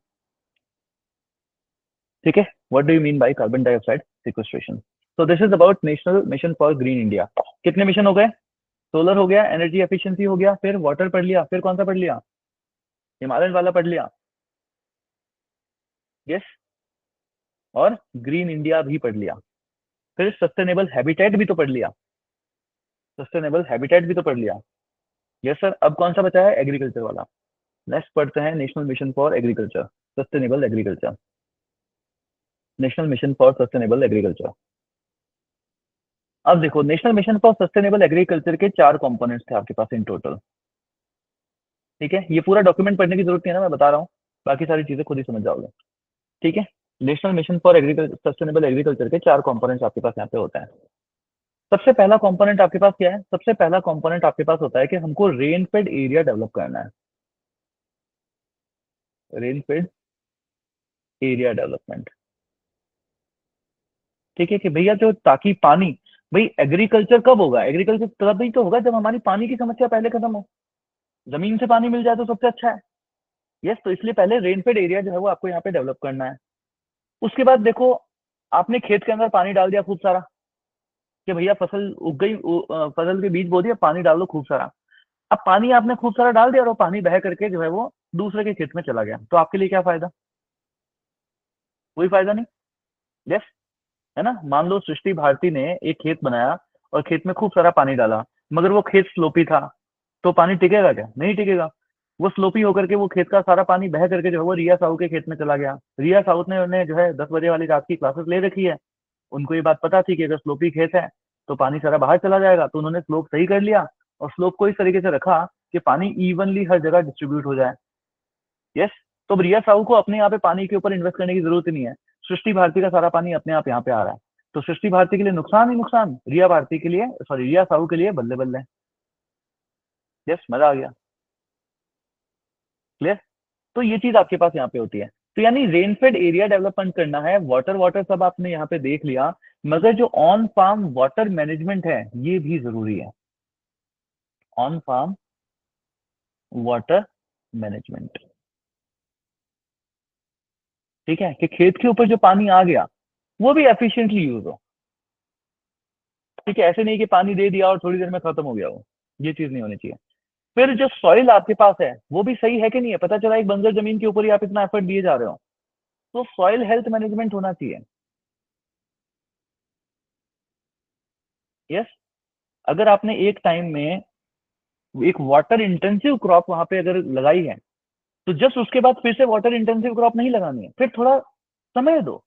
ठीक है, what do you mean by carbon dioxide sequestration? So this is about national mission for green India. कितने मिशन हो गए? सोलर हो गया, एनर्जी एफिशिएंसी हो गया, फिर वाटर पढ़ लिया, फिर कौन सा पढ़ लिया? हिमालयन वाला पढ़ लिया। यस, और ग्रीन इंडिया भी पढ़ लिया। फिर सस्टेनेबल हैबिटेट भी तो पढ़ लिया, सस्टेनेबल हैबिटेट भी तो पढ़ लिया। यस सर, अब कौन सा बचा है? एग्रीकल्चर वाला। नेक्स्ट पढ़ते हैं national mission for agriculture, sustainable agriculture, national mission for sustainable agriculture. अब देखो, national mission for sustainable agriculture के 4 कंपोनेंट्स थे आपके पास इन टोटल। ठीक है, ये पूरा डॉक्यूमेंट पढ़ने की जरूरत नहीं है ना, मैं बता रहा हूँ, बाकी सारी चीजें खुद ही समझ जाओगे। ठीक है, national mission for agriculture, sustainable agriculture के 4 कंपोनेंट्स आपके पास यहाँ पे होते हैं। सबसे पहला कंपोनेंट आपके पास क्या है? सबसे पहला कंपोनेंट आपके पास होता है कि हमको रेन फेड एरिया डेवलप करना है, रेन फेड एरिया डेवलपमेंट। ठीक है, कि भैया जो ताकि पानी, भाई एग्रीकल्चर कब होगा? एग्रीकल्चर तभी तो होगा जब हमारी पानी की समस्या पहले खत्म हो। जमीन से पानी मिल जाए तो सबसे अच्छा है। यस, तो इसलिए पहले रेनफेड एरिया जो है वो आपको यहाँ पे डेवलप करना है। उसके बाद देखो, आपने खेत के अंदर पानी डाल दिया खूब सारा, कि भैया फसल उग गई, फसल के बीज बो दिया, पानी डाल दो खूब सारा। अब पानी आपने खूब सारा डाल दिया और वो पानी बह करके जो है वो दूसरे के खेत में चला गया, तो आपके लिए क्या फायदा? कोई फायदा नहीं। यस, है ना। मान लो सृष्टि भारती ने एक खेत बनाया और खेत में खूब सारा पानी डाला, मगर वो खेत स्लोपी था, तो पानी टिकेगा क्या? नहीं टिकेगा। वो स्लोपी होकर के वो खेत का सारा पानी बह करके जो है वो रिया साहू के खेत में चला गया। रिया साहू ने उन्हें जो है 10 बजे वाली रात की क्लासेस ले रखी है। उनको ये बात पता थी कि अगर स्लोपी खेत है तो पानी सारा बाहर चला जाएगा, तो उन्होंने स्लोप सही कर लिया और स्लोप को इस तरीके से रखा कि पानी इवनली हर जगह डिस्ट्रीब्यूट हो जाए। यस, तो अब रिया साहू को अपने यहाँ पे पानी के ऊपर इन्वेस्ट करने की जरूरत ही नहीं है। सृष्टि भारती का सारा पानी अपने आप यहाँ पे आ रहा है। तो सृष्टि भारती के लिए नुकसान ही नुकसान, रिया भारती के लिए, सॉरी, रिया साहू के लिए बल्ले बल्ले। यस, मजा आ गया। क्लियर? तो ये चीज आपके पास यहाँ पे होती है। तो यानी रेनफेड एरिया डेवलपमेंट करना है, वाटर वाटर सब आपने यहाँ पे देख लिया, मगर जो ऑन फार्म वाटर मैनेजमेंट है ये भी जरूरी है। On farm water management. ठीक है, कि खेत के ऊपर जो पानी आ गया वो भी एफिशिएंटली यूज हो। ठीक है, ऐसे नहीं कि पानी दे दिया और थोड़ी देर में खत्म हो गया हो, ये चीज नहीं होनी चाहिए। फिर जो सॉइल आपके पास है वो भी सही है कि नहीं है, पता चला एक बंजर जमीन के ऊपर ही आप इतना एफर्ट दिए जा रहे हो, तो सॉइल हेल्थ मैनेजमेंट होना चाहिए। यस, अगर आपने एक टाइम में एक वाटर इंटेंसिव क्रॉप वहां पे अगर लगाई है, तो जस्ट उसके बाद फिर से वाटर इंटेंसिव क्रॉप नहीं लगानी है, फिर थोड़ा समय दो,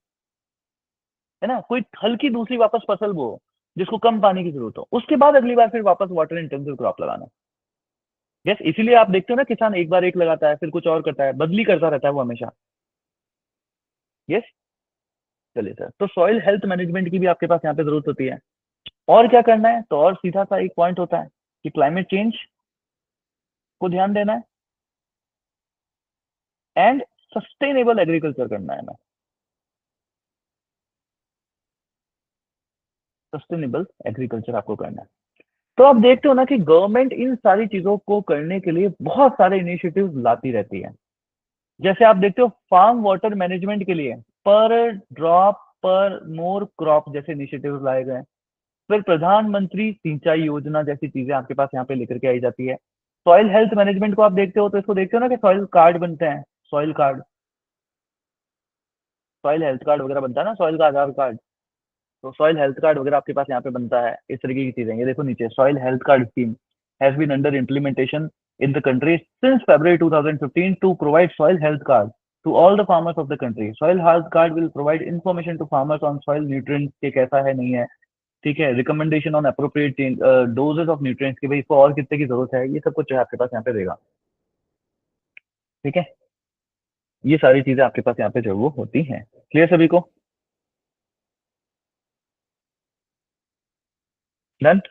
है ना, कोई हल्की दूसरी वापस फसल बो। जिसको कम पानी की जरूरत हो, उसके बाद अगली बार फिर वापस वाटर इंटेंसिव क्रॉप लगाना। यस, इसीलिए आप देखते हो ना किसान एक बार एक लगाता है फिर कुछ और करता है, बदली करता रहता है वो हमेशा। यस। चलिए सर, तो सॉइल हेल्थ मैनेजमेंट की भी आपके पास यहाँ पे जरूरत होती है। और क्या करना है, तो और सीधा सा एक पॉइंट होता है कि क्लाइमेट चेंज को ध्यान देना है एंड सस्टेनेबल एग्रीकल्चर करना है ना, सस्टेनेबल एग्रीकल्चर आपको करना है। तो आप देखते हो ना कि गवर्नमेंट इन सारी चीजों को करने के लिए बहुत सारे इनिशिएटिव्स लाती रहती है। जैसे आप देखते हो फार्म वाटर मैनेजमेंट के लिए पर ड्रॉप पर मोर क्रॉप जैसे इनिशिएटिव्स लाए गए हैं। फिर प्रधानमंत्री सिंचाई योजना जैसी चीजें आपके पास यहाँ पे लेकर के आई जाती है। सॉइल हेल्थ मैनेजमेंट को आप देखते हो तो इसको देखते हो ना कि सॉइल कार्ड बनते हैं, soil card, soil health card वगैरह बनता है ना, सॉइल का आधार कार्ड। तो सॉइल हेल्थ कार्ड वगैरह आपके पास यहाँ पे बनता है, इस तरीके की चीजें। ये देखो नीचे, soil health card scheme has been under implementation in the country since February 2015 to provide soil health card to all the farmers of the country. Soil health card will provide information to farmers on soil nutrients के कैसा है नहीं है, ठीक है, recommendation on appropriate doses of nutrients की भाई इसको और कितने की जरूरत है, ये सब कुछ जो है आपके पास यहाँ पे देगा। ठीक है, ये सारी चीजें आपके पास यहाँ पे जो वो होती हैं। क्लियर सभी को? डन।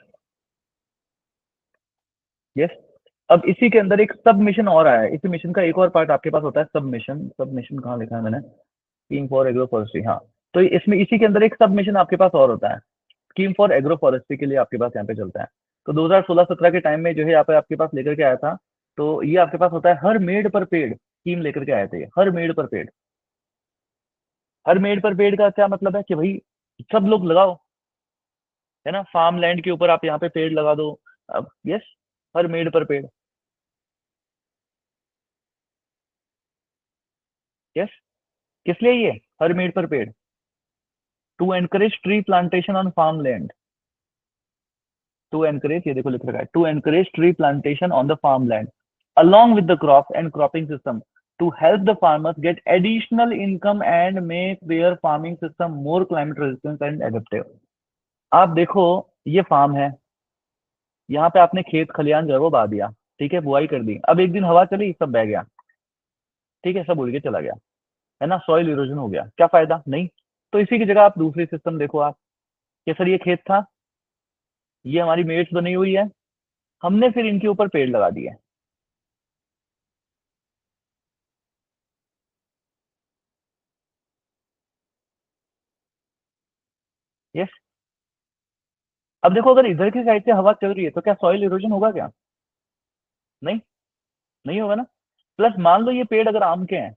यस। अब इसी के अंदर एक सब मिशन और आया है, इसी मिशन का एक और पार्ट आपके पास होता है सब मिशन। सब मिशन कहाँ लिखा है मैंने, स्कीम फॉर एग्रो फॉरेस्ट्री, हाँ। तो इसमें इसी के अंदर एक सब मिशन आपके पास और होता है, स्कीम फॉर एग्रो फॉरेस्ट्री के लिए आपके पास यहाँ पे चलता है। तो 2016-17 के टाइम में जो है यहाँ पे आपके पास लेकर के आया था। तो ये आपके पास होता है हर मेड़ पर पेड़ स्कीम लेकर के आए थे ये, हर मेड़ पर पेड़। हर मेड़ पर पेड़ का क्या मतलब है कि भाई सब लोग लगाओ, है ना, फार्म लैंड के ऊपर आप यहाँ पे पेड़ लगा दो। अब यस, हर मेड़ पर पेड़। यस, किस लिए ये हर मेड़ पर पेड़? To encourage tree plantation on farm land. To encourage, ये देखो लिख रखा है, to encourage tree plantation on the farm land along with the crops and cropping system to help the farmers get additional income and make their farming system more climate resistant and adaptive। आप देखो, ये farm है, यहाँ पे आपने खेत खलियान जो है वो बा दिया, ठीक है, बुआई कर दी, अब एक दिन हवा चली सब बह गया, ठीक है, सब उड़ के चला गया, है ना, सॉइल इरोजन हो गया, क्या फायदा? नहीं। तो इसी की जगह आप दूसरी सिस्टम देखो आप, कि सर ये खेत था, ये हमारी मेड्स बनी हुई है, हमने फिर इनके ऊपर पेड़ लगा दिए। यस। अब देखो अगर इधर की साइड से हवा चल रही है तो क्या सॉइल इरोजन होगा क्या? नहीं, नहीं होगा ना। प्लस मान लो ये पेड़ अगर आम के हैं,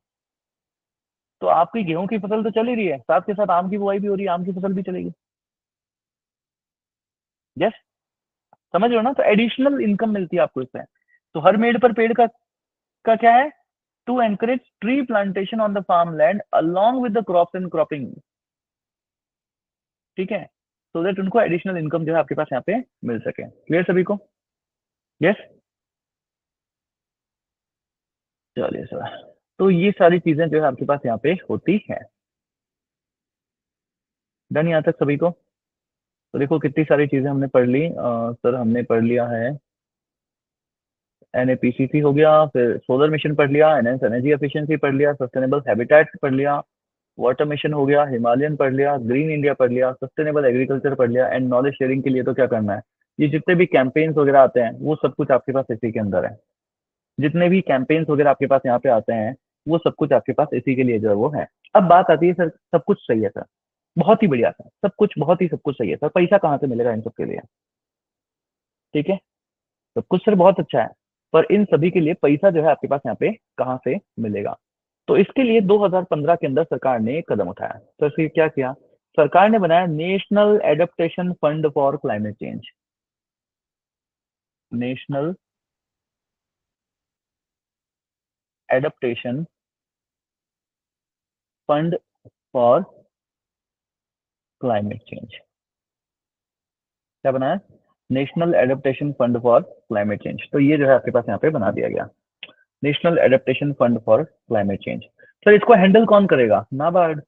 तो आपकी गेहूं की फसल तो चल ही रही है, साथ के साथ आम की बुआई भी हो रही है, आम की फसल भी चलेगी। यस, समझ रहे हो ना, तो एडिशनल इनकम मिलती है आपको इससे। तो हर मेड़ पर पेड़ का क्या है, to encourage tree plantation on the farm land along with the crops and cropping, ठीक है, सो दैट उनको एडिशनल इनकम जो है आपके पास यहाँ पे मिल सके। क्लियर सभी को? यस। चलिए सर, तो ये सारी चीजें जो है आपके पास यहाँ पे होती है। डन यहाँ तक सभी को? तो देखो कितनी सारी चीजें हमने पढ़ ली। सर हमने पढ़ लिया है, NAPCC हो गया, फिर सोलर मिशन पढ़ लिया, एनहेंस एनर्जी एफिशिएंसी पढ़ लिया, सस्टेनेबल हैबिटेट पढ़ लिया, वाटर मिशन हो गया, हिमालयन पढ़ लिया, ग्रीन इंडिया पढ़ लिया, सस्टेनेबल एग्रीकल्चर पढ़ लिया। एंड नॉलेज शेयरिंग के लिए तो क्या करना है, ये जितने भी कैंपेन्स वगैरह आते हैं वो सब कुछ आपके पास इसी के अंदर है। जितने भी कैंपेन्स वगैरह आपके पास यहाँ पे आते हैं वो सब कुछ आपके पास इसी के लिए जो है वो है। अब बात आती है सर सब कुछ सही है सर, बहुत ही बढ़िया सर, सब कुछ बहुत ही सब कुछ सही है सर, पैसा कहाँ से मिलेगा इन सब के लिए? ठीक है, सब कुछ सर बहुत अच्छा है, पर इन सभी के लिए पैसा जो है आपके पास यहाँ पे कहाँ से मिलेगा? तो इसके लिए 2015 के अंदर सरकार ने एक कदम उठाया। तो इसके क्या किया, सरकार ने बनाया national adaptation fund for climate change. National adaptation fund for climate change. क्या बनाया, national adaptation fund for climate change. तो ये जो है आपके पास यहाँ पे बना दिया गया, national adaptation fund for climate change. Sir इसको हैंडल कौन करेगा? नाबार्ड।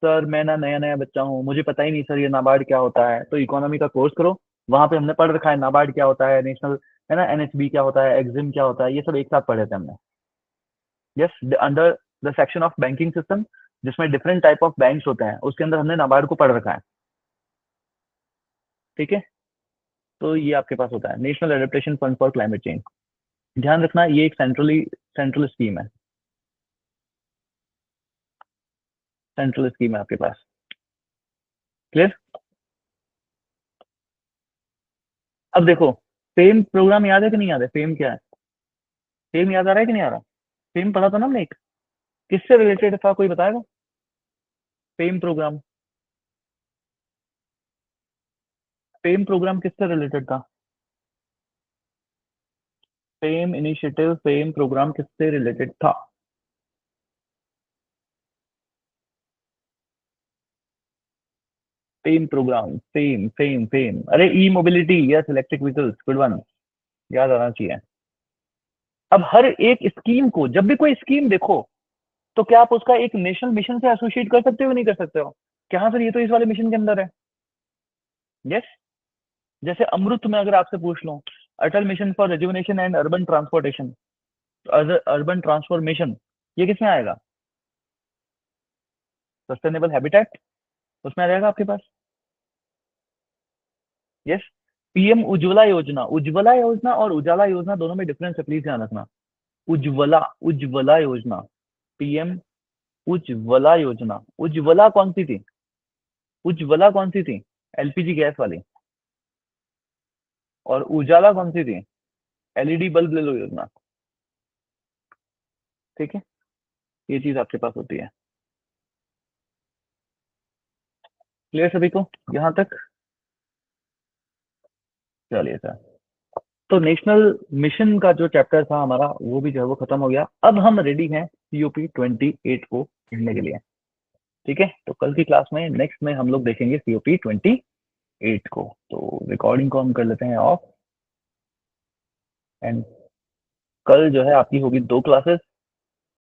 सर मैं ना नया नया बच्चा हूँ, मुझे पता ही नहीं सर ये नाबार्ड क्या होता है। तो इकोनॉमी का कोर्स करो, वहां पे हमने पढ़ रखा है नाबार्ड क्या होता है, नेशनल है ना, एनएचबी क्या होता है, एग्जिम क्या होता है, ये सब एक साथ पढ़े थे हमने। Yes, under the section of banking system, जिसमें डिफरेंट टाइप ऑफ बैंक्स होते हैं, उसके अंदर हमने नाबार्ड को पढ़ रखा है। ठीक है, तो ये आपके पास होता है national adaptation fund for climate change. ध्यान रखना ये एक सेंट्रल स्कीम है, सेंट्रल स्कीम है आपके पास। क्लियर। अब देखो, फेम प्रोग्राम याद है कि नहीं याद है, फेम क्या है, फेम याद आ रहा है कि नहीं आ रहा। फेम पढ़ा था ना हमने एक, किससे रिलेटेड था कोई बताएगा। फेम प्रोग्राम, फेम प्रोग्राम किससे रिलेटेड था। फेम इनिशिएटिव, फेम प्रोग्राम किससे रिलेटेड था। FAME program, FAME FAME FAME, अरे e mobility, yes, electric vehicles, good one, याद आना चाहिए। अब हर एक स्कीम को, जब भी कोई स्कीम देखो, तो क्या आप उसका एक नेशनल मिशन से एसोसिएट कर सकते हो नहीं कर सकते हो। क्या हाँ सर ये तो इस वाले मिशन के अंदर है। यस, जैसे अमृत में अगर आपसे पूछ लो, Atal mission for rejuvenation and urban transportation, urban transformation, ये किसमें आएगा, सस्टेनेबल हैबिटेट, उसमें आ जाएगा आपके पास। यस, पीएम उज्ज्वला योजना, उज्ज्वला योजना और उजाला योजना दोनों में डिफरेंस है, प्लीज ध्यान रखना। उज्ज्वला, उज्ज्वला योजना, पीएम उज्ज्वला योजना, उज्ज्वला कौन सी थी, उज्ज्वला कौन सी थी, एलपीजी गैस वाली। और उजाला कौन सी थी, एलईडी बल्ब ले लो योजना। ठीक है, ये चीज आपके पास होती है। क्लियर सभी को यहाँ तक। चलिए सर, तो नेशनल मिशन का जो चैप्टर था हमारा वो भी जो है वो खत्म हो गया। अब हम रेडी हैं COP 28 को पढ़ने के लिए। ठीक है, तो कल की क्लास में नेक्स्ट में हम लोग देखेंगे COP 28 को। तो रिकॉर्डिंग को हम कर लेते हैं ऑफ। एंड कल जो है आपकी होगी 2 क्लासेस,